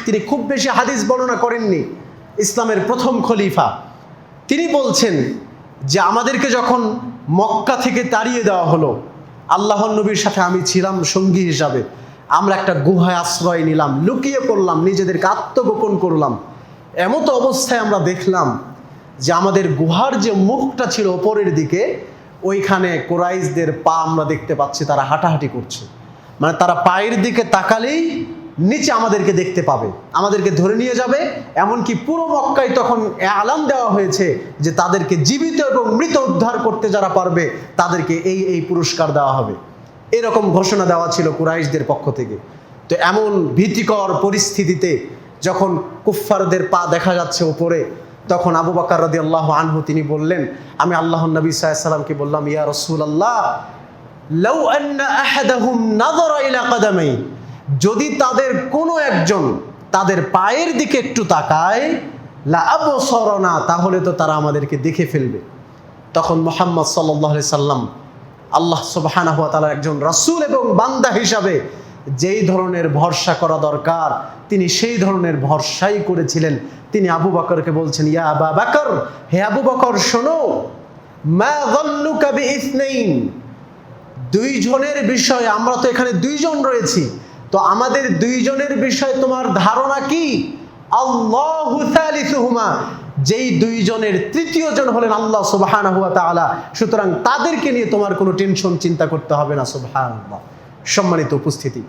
তিনি খুব বেশি হাদিস বর্ণনা করেননি, ইসলামের প্রথম খলিফা। তিনি বলছেন যে আমাদেরকে যখন মক্কা থেকে তাড়িয়ে দেওয়া হলো, আল্লাহর নবীর সাথে আমি ছিলাম সঙ্গী হিসাবে, আমরা একটা গুহায় আশ্রয় নিলাম, লুকিয়ে পড়লাম, নিজেদেরকে আত্মগোপন করলাম। এমত অবস্থায় আমরা দেখলাম যে আমাদের গুহার যে মুখটা ছিল ওপরের দিকে, ওইখানে কুরাইশদের পা আমরা দেখতে পাচ্ছি, তারা হাঁটাহাঁটি করছে। মানে তারা পায়ের দিকে তাকালেই নিচে আমাদেরকে দেখতে পাবে, আমাদেরকে ধরে নিয়ে যাবে। এমনকি পুরো মক্কায় তখন আলান দেওয়া হয়েছে যে তাদেরকে জীবিত এবং মৃত উদ্ধার করতে যারা পারবে তাদেরকে এই পুরস্কার দেওয়া হবে। এরকম ঘোষণা দেওয়া ছিল কুরাইশদের পক্ষ থেকে। তো এমন ভীতিকর পরিস্থিতিতে যখন কুফফারদের পা দেখা যাচ্ছে উপরে, তখন আবু বকর রাদিয়াল্লাহু আনহু তিনি বললেন, আমি আল্লাহর নবী সাল্লাল্লাহু আলাইহি ওয়াসাল্লামকে বললাম, ইয়া রাসূলুল্লাহ, লাউ আন্না আহাদাহুম নাযারা ইলা কাদামাই, যদি তাদের কোনো একজন তাদের পায়ের দিকে একটু তাকায়, লা আবসারনা, তাহলে তো তারা আমাদেরকে দেখে ফেলবে। তখন মুহাম্মদ সাল্লাল্লাহু আলাইহি সাল্লাম, আল্লাহ সুবহানাহু ওয়া তাআলার একজন রাসূল এবং বান্দা হিসাবে যেই ধরনের ভরসা করা দরকার তিনি সেই ধরনের ভরসাই করেছিলেন। তিনি আবু বকরকে বলছেন, ইয়া আবু বকর, হে আবু বকর শোনো, মা যান্নুকা বিইসনাইন, দুইজনের বিষয়, আমরা তো এখানে দুইজন রয়েছি, তো আমাদের দুইজনের বিষয়ে তোমার ধারণা কি? আল্লাহু সালিসুহুমা, যেই দুইজনের তৃতীয় জন হলেন আল্লাহ সুবহানাহু ওয়া তাআলা। সুতরাং তাদেরকে নিয়ে তোমার কোনো টেনশন চিন্তা করতে হবে না। সুবহানাল্লাহ। সম্মানিত উপস্থিতি,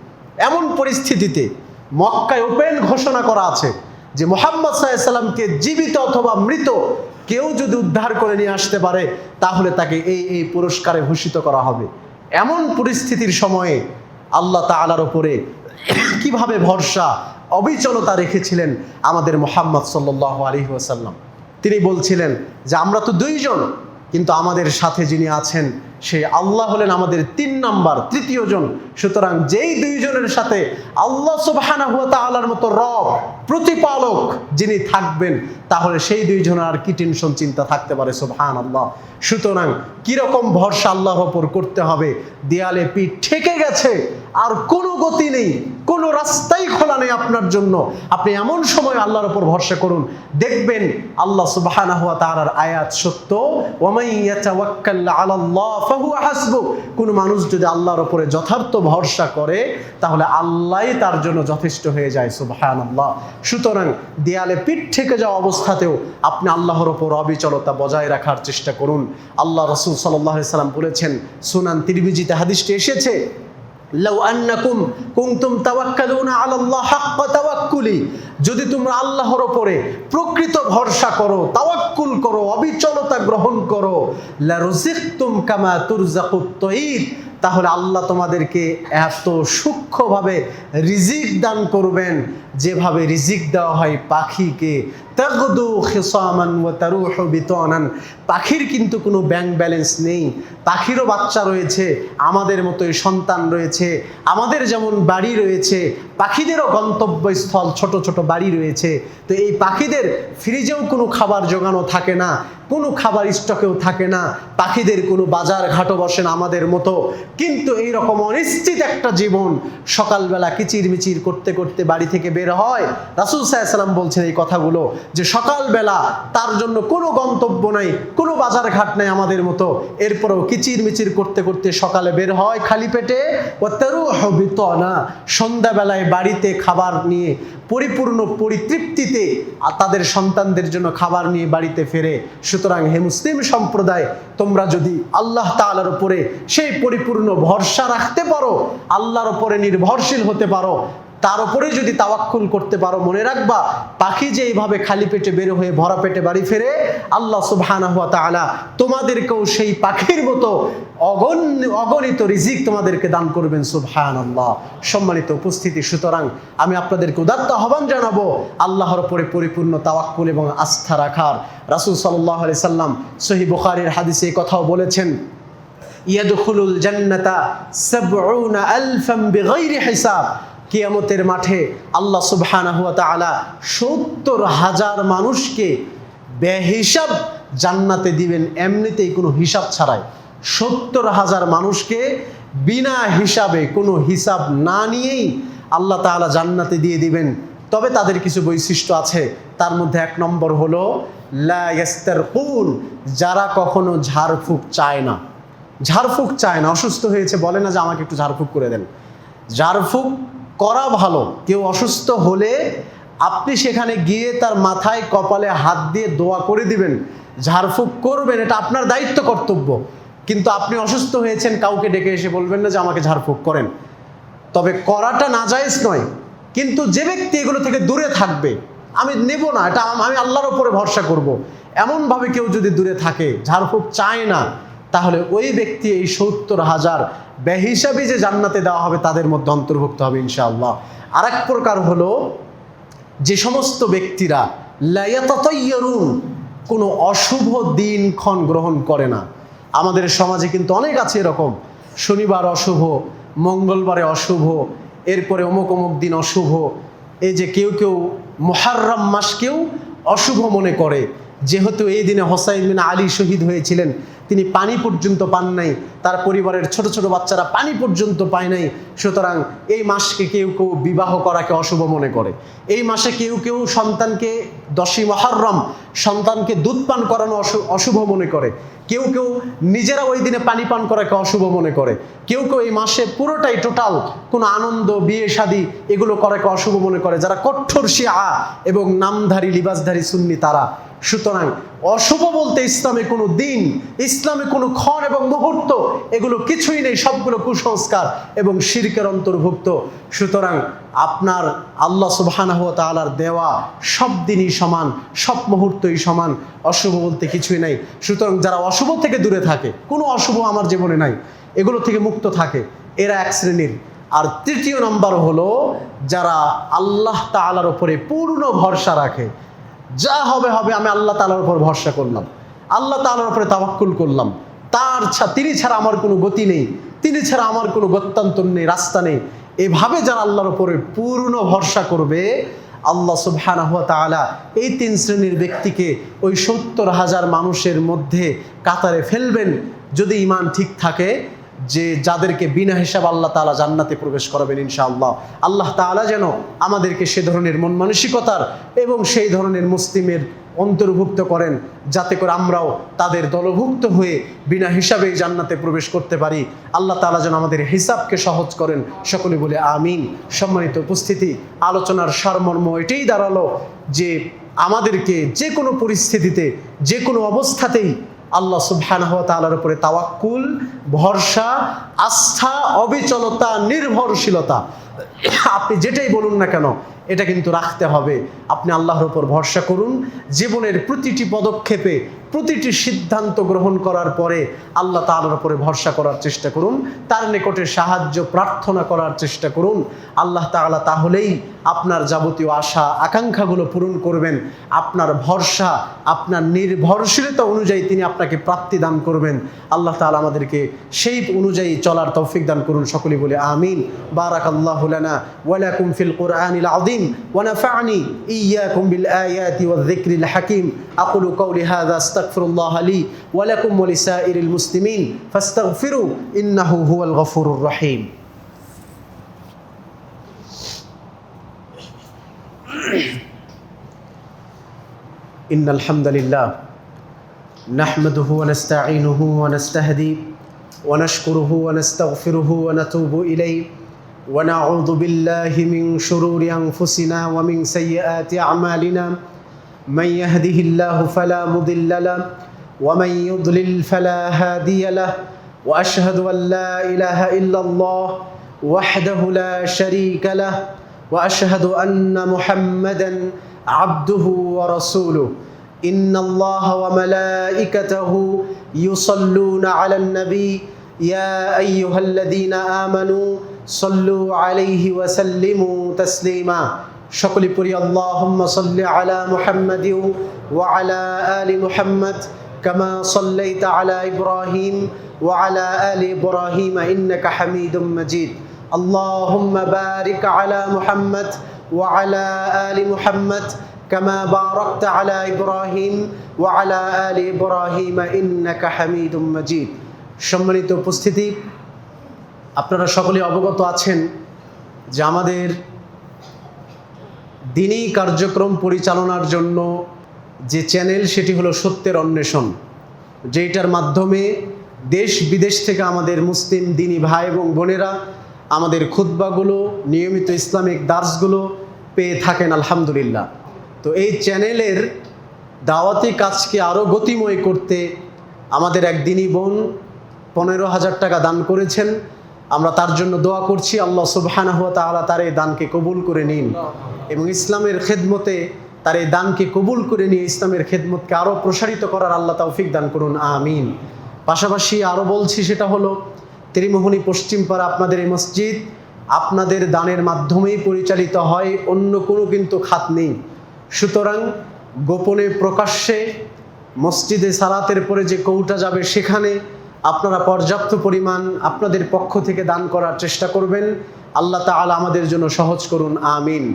এমন পরিস্থিতিতে মক্কায় ওপেন ঘোষণা করা আছে যে মুহাম্মদ সাল্লাল্লাহু আলাইহি সাল্লামকে জীবিত অথবা মৃত কেউ যদি উদ্ধার করে নিয়ে আসতে পারে তাহলে তাকে এই পুরস্কারে ভূষিত করা হবে। এমন পরিস্থিতির সময়ে আল্লাহ তাআলার উপরে কিভাবে ভরসা, অবিচলতা রেখেছিলেন আমাদের মুহাম্মদ সাল্লাল্লাহু আলাইহি ওয়াসাল্লাম। তিনি বলছিলেন যে আমরা তো দুইজন, কিন্তু আমাদের সাথে যিনি আছেন সেই আল্লাহ হলেন আমাদের 3 নাম্বার, তৃতীয় জন। সুতরাং যেই দুইজনের সাথে আল্লাহ সুবহানাহু ওয়া তাআলার মতো রব, প্রতিপালক যিনি থাকবেন, তাহলে সেই দুইজনের আর কি টেনশন চিন্তা থাকতে পারে? সুবহানাল্লাহ। সুতরাং কিরকম ভরসা আল্লাহর ওপর করতে হবে? দেয়ালে পিঠ ঠেকে গেছে, আর কোনো গতি নেই, কোনো রাস্তাই খোলা নেই আপনার জন্য, আপনি এমন সময় আল্লাহর ওপর ভরসা করুন, দেখবেন আল্লাহ সুবহানাহু ওয়া তাআলার আয়াত সত্য, ওয়ামান ইয়াতাওয়াক্কাল আলাল্লাহ ফাহুয়া হাসবুহ। কোন মানুষ যদি আল্লাহর ওপরে যথার্থ ভরসা করে তাহলে আল্লাহই তার জন্য যথেষ্ট হয়ে যায়। সুবহানাল্লাহ। সুতরাং দেয়ালে পিঠ ঠেকে যাওয়া অবস্থাতেও আপনি আল্লাহর ওপর অবিচলতা বজায় রাখার চেষ্টা করুন। আল্লাহ রাসূল সাল্লাল্লাহু আলাইহি সাল্লাম বলেছেন, সুনান তিরমিজিতে হাদিসটি এসেছে, লাউ আন্নাকুম কুনতুম তাওয়াক্কালুনা আলাল্লাহ হাক্কা তাওয়াক্কুলি, যদি তোমরা আল্লাহর উপরে প্রকৃত ভরসা করো, তাওয়াক্কুল করো, অবিচলতা গ্রহণ করো, লা রুজিকতুম কামা তুরজাকুত তাইর, তাহলে আল্লাহ তোমাদেরকে এত সূক্ষ্মভাবে রিজিক দান করবেন যেভাবে রিজিক দেওয়া হয় পাখিকে। তাগদু খিসামান ওয়া তারুহু বিতানান, পাখির কিন্তু কোনো ব্যাংক ব্যালেন্স নেই, পাখিরও বাচ্চা রয়েছে, আমাদের মতোই সন্তান রয়েছে, আমাদের যেমন বাড়ি রয়েছে, পাখিদেরও গন্তব্যস্থল ছোট ছোট বাড়ি রয়েছে। তো এই পাখিদের ফ্রিজেও কোনো খাবার জোগানো থাকে না, কোনো খাবার স্টকেও থাকে না, পাখিদের কোনো বাজার ঘাটও বসে না আমাদের মতো। কিন্তু এইরকম অনিশ্চিত একটা জীবন, সকালবেলা কিচিরমিচির করতে করতে বাড়ি থেকে বের হয়। রাসূল সাল্লাল্লাহু আলাইহি ওয়াসাল্লাম বলছেন এই কথাগুলো, যে সকালবেলা তার জন্য কোনো গন্তব্য নাই, কোনো বাজার ঘাট নাই আমাদের মতো, এরপরেও কিচিরমিচির করতে করতে সকালে বের হয় খালি পেটে। ওয়াতারুহু বিতানা, সন্ধ্যাবেলায় বাড়িতে খাবার নিয়ে পরিপূর্ণ পরিতৃপ্তিতে তাদের সন্তানদের জন্য খাবার নিয়ে বাড়িতে ফেরে। সুতরাং হে মুসলিম সম্প্রদায়, তোমরা যদি আল্লাহ তাআলার উপরে সেই পরিপূর্ণ ভরসা রাখতে পারো, আল্লাহর উপরে নির্ভরশীল হতে পারো, তার উপরে যদি তাওয়াক্কুল করতে পারো, মনে রাখবা পাখি যে এইভাবে খালি পেটে বের হয়ে ভরা পেটে বাড়ি ফেরে, আল্লাহ সুবহানাহু ওয়া তাআলা তোমাদেরকেও সেই পাখির মতো অগণিত রিজিক তোমাদেরকে দান করবেন। সুবহানাল্লাহ। সম্মানিত উপস্থিতি, সুতরাং আমি আপনাদেরকে উদাত্ত আহ্বান জানাবো আল্লাহর উপরে পরিপূর্ণ তাওয়াক্কুল এবং আস্থা রাখার। রাসূল সাল্লাল্লাহু আলাইহি সাল্লাম সহিহ বুখারীর হাদিসে এই কথাও বলেছেন, ইয়াদখুলুল জান্নাতা ৭০,০০০ বিগাইরি হিসাব। কিয়ামতের মাঠে আল্লাহ সুবহানাহু ওয়া তাআলা ৭০,০০০ মানুষকে বেহিসাব জান্নাতে দিবেন, এমনিতেই কোনো হিসাব ছাড়াই। ৭০,০০০ মানুষকে বিনা হিসাবে, কোনো হিসাব না নিয়েই আল্লাহ তাআলা জান্নাতে দিয়ে দিবেন। তবে তাদের কিছু বৈশিষ্ট্য আছে, তার মধ্যে ১ নম্বর হলো লা ইয়াস্তারকুন, যারা কখনো ঝাড়ফুঁক চায় না। ঝাড়ফুঁক চায় না, অসুস্থ হয়েছে, বলে না যে আমাকে একটু ঝাড়ফুঁক করে দেন। ঝাড়ফুঁক করা ভালো। কেউ অসুস্থ হলে আপনি সেখানে গিয়ে তার মাথায় কপালে হাত দিয়ে দোয়া করে দিবেন, ঝাড়ফুঁক করবেন, এটা আপনার দায়িত্ব কর্তব্য। কিন্তু আপনি অসুস্থ হয়েছেন, কাউকে ডেকে এসে বলবেন না যে আমাকে ঝাড়ফুঁক করেন। তবে করাটা নাজায়েজ নয়, কিন্তু যে ব্যক্তি এগুলো থেকে দূরে থাকবে, আমি নেব না, এটা আমি আল্লাহর উপরে ভরসা করব, এমনভাবে কেউ যদি দূরে থাকে, ঝাড়ফুঁক চায় না, তাহলে ওই ব্যক্তি এই ৭০,০০০ বেহিসাবি যে জান্নাতে দেওয়া হবে তাদের মধ্যে অন্তর্ভুক্ত হবে ইনশাআল্লাহ। আর এক প্রকার হলো যে সমস্ত ব্যক্তিরা লা ইয়াতাতায়্যারুন, কোনো অশুভ দিনক্ষণ গ্রহণ করে না। আমাদের সমাজে কিন্তু অনেক আছে এরকম, শনিবার অশুভ, মঙ্গলবারে অশুভ, এরপরে অমুক অমুক দিন অশুভ। এই যে কেউ কেউ মুহররম মাসকেও অশুভ মনে করে, যেহেতু এই দিনে হোসাইন বিন আলী শহীদ হয়েছিলেন, তিনি পানি পর্যন্ত পান নাই, তার পরিবারের ছোট ছোট বাচ্চারা পানি পর্যন্ত পায় নাই, সুতরাং এই মাসকে কেউ কেউ বিবাহ করাকে অশুভ মনে করে। এই মাসে কেউ কেউ সন্তানকে 10ই মুহররম সন্তানকে দুধ পান করানো অশুভ মনে করে, কেউ কেউ নিজেরা ওই দিনে পানি পান করাকে অশুভ মনে করে, কেউ কেউ এই মাসে পুরোটাই টোটাল কোনো আনন্দ, বিয়ে শাদী এগুলো করাকে অশুভ মনে করে, যারা কঠোর শিয়া এবং নামধারী লিবাসধারী সুন্নি তারা। সুতরাং অশুভ বলতে ইসলামে কোনো দিন, ইসলামে কোনো ক্ষণ এবং মুহূর্ত এগুলো কিছুই নেই, সবগুলো কুসংস্কার এবং শিরকের অন্তর্ভুক্ত। সুতরাং আপনার আল্লাহ সুবহানাহু ওয়া তাআলার দেওয়া সব দিনই সমান, সব মুহূর্তই সমান, অশুভ বলতে কিছুই নাই। সুতরাং যারা অশুভ থেকে দূরে থাকে, কোনো অশুভ আমার জীবনে নাই, এগুলো থেকে মুক্ত থাকে, এরা এক শ্রেণীর। আর তৃতীয় নাম্বার হলো যারা আল্লাহ তাআলার উপরে পূর্ণ ভরসা রাখে, যা হবে হবে, আমি আল্লাহ তাআলার উপর ভরসা করলাম, আল্লাহ তাআলার উপরে তাওয়াক্কুল করলাম, তিনি ছাড়া আমার কোনো গতি নেই, তিনি ছাড়া আমার কোনো গত্যন্তর নেই, রাস্তা নেই। এভাবে যারা আল্লাহর উপরে পূর্ণ ভরসা করবে, আল্লাহ সুবহানাহু ওয়া তাআলা এই 3 শ্রেণীর ব্যক্তিকে ওই ৭০,০০০ মানুষের মধ্যে কাতারে ফেলবেন, যদি ঈমান ঠিক থাকে, যে যাদেরকে বিনা হিসাব আল্লাহ তাআলা জান্নাতে প্রবেশ করাবেন ইনশাআল্লাহ। আল্লাহ তাআলা যেন আমাদেরকে সে ধরনের মন মানসিকতার এবং সেই ধরনের মুসলিমের অন্তর্ভুক্ত করেন, যাতে করে আমরাও তাদের দলভুক্ত হয়ে বিনা হিসাবেই জান্নাতে প্রবেশ করতে পারি। আল্লাহ তাআলা যেন আমাদের হিসাবকে সহজ করেন, সকলে বলে আমিন। সম্মানিত উপস্থিতি, আলোচনার সারমর্ম এটাই দাঁড়ালো যে আমাদেরকে যে কোনো পরিস্থিতিতে, যে কোনো অবস্থাতেই আল্লাহ সুবহানাহু ওয়া তাআলার উপরে তাওয়াক্কুল, ভরসা, আস্থা, অবিচলতা, নির্ভরশীলতা, আপনি যেটাই বলুন না কেন এটা কিন্তু রাখতে হবে। আপনি আল্লাহর উপর ভরসা করুন, জীবনের প্রতিটি পদক্ষেপে, প্রতিটি সিদ্ধান্ত গ্রহণ করার পরে আল্লাহ তাআলার উপরে ভরসা করার চেষ্টা করুন, তার নিকটে সাহায্য প্রার্থনা করার চেষ্টা করুন। আল্লাহ তাআলা তাহলেই আপনার যাবতীয় আশা আকাঙ্ক্ষাগুলো পূরণ করবেন। আপনার ভরসা, আপনার নির্ভরশীলতা অনুযায়ী তিনি আপনাকে প্রাপ্তি দান করবেন। আল্লাহ তাআলা আমাদেরকে সেই অনুযায়ী চলার তৌফিক দান করুন, সকলেই বলে আমিন। বারাকাল্লাহু লানা ওয়া লাকুম ফিল কুরআনিল আযীম। العظيم ونفعني إياكم بالآيات والذكر الحكيم. أقول قولي هذا أستغفر الله لي ولكم ولسائر المسلمين فاستغفروا إنه هو الغفور الرحيم. إن الحمد لله نحمده ونستعينه ونستهديه ونشكره ونستغفره ونتوب إليه ونعوذ بالله من شرور أنفسنا ومن سيئات أعمالنا. من يهده الله فلا مضل له ومن يضلل فلا هادي له. وأشهد أن لا إله إلا الله وحده لا شريك له. وأشهد أن محمدًا عبده ورسوله. إن الله وملائكته يصلون على النبي يا أيها الذين آمنوا صلوا عليه وسلموا تسليما. সকলে পড়ি আল্লাহুম্মা সাল্লি আলা মুহাম্মাদ ওয়া আলা আলি মুহাম্মাদ কামা সাল্লাইতা আলা ইব্রাহিম ওয়া আলা আলি ইব্রাহিম ইন্নাকা হামিদুম মাজিদ. আল্লাহুম্মা বারিক আলা মুহাম্মাদ ওয়া আলা আলি মুহাম্মাদ কামা বারাকতা আলা ইব্রাহিম ওয়া আলা আলি ইব্রাহিম ইন্নাকা হামিদুম মাজিদ. সম্মানিত উপস্থিতি, আপনারা সকলে অবগত আছেন যে আমাদের দ্বীনি কার্যক্রম পরিচালনার জন্য যে চ্যানেল সেটি হলো সত্যের অন্বেষণ, যেটার মাধ্যমে দেশ বিদেশ থেকে আমাদের মুসলিম দ্বীনি ভাই এবং বোনেরা আমাদের খুতবাগুলো, নিয়মিত ইসলামিক দার্সগুলো পেয়ে থাকেন আলহামদুলিল্লাহ। তো এই চ্যানেলের দাওয়াতি কাজকে আরও গতিময় করতে আমাদের এক দ্বীনি বোন 15,000 টাকা দান করেছেন। আমরা তার জন্য দোয়া করছি, আল্লাহ সুবহানাহু ওয়া তাআলা তার এই দানকে কবুল করে নিন এবং ইসলামের খেদমতে তার এই দানকে কবুল করে নিয়ে ইসলামের খেদমতকে আরও প্রসারিত করার আল্লাহ তৌফিক দান করুন, আমিন। পাশাপাশি আরও বলছি, সেটা হলো ত্রিমোহনী পশ্চিমপাড়া আপনাদের এই মসজিদ আপনাদের দানের মাধ্যমেই পরিচালিত হয়, অন্য কোনো কিন্তু খাত নেই। সুতরাং গোপনে প্রকাশ্যে মসজিদে সালাতের পরে যে কৌটা যাবে সেখানে আপনারা পর্যাপ্ত পরিমাণ আপনাদের পক্ষ থেকে দান করার চেষ্টা করবেন। আল্লাহ তাআলা আমাদের জন্য সহজ করুন, আমিন।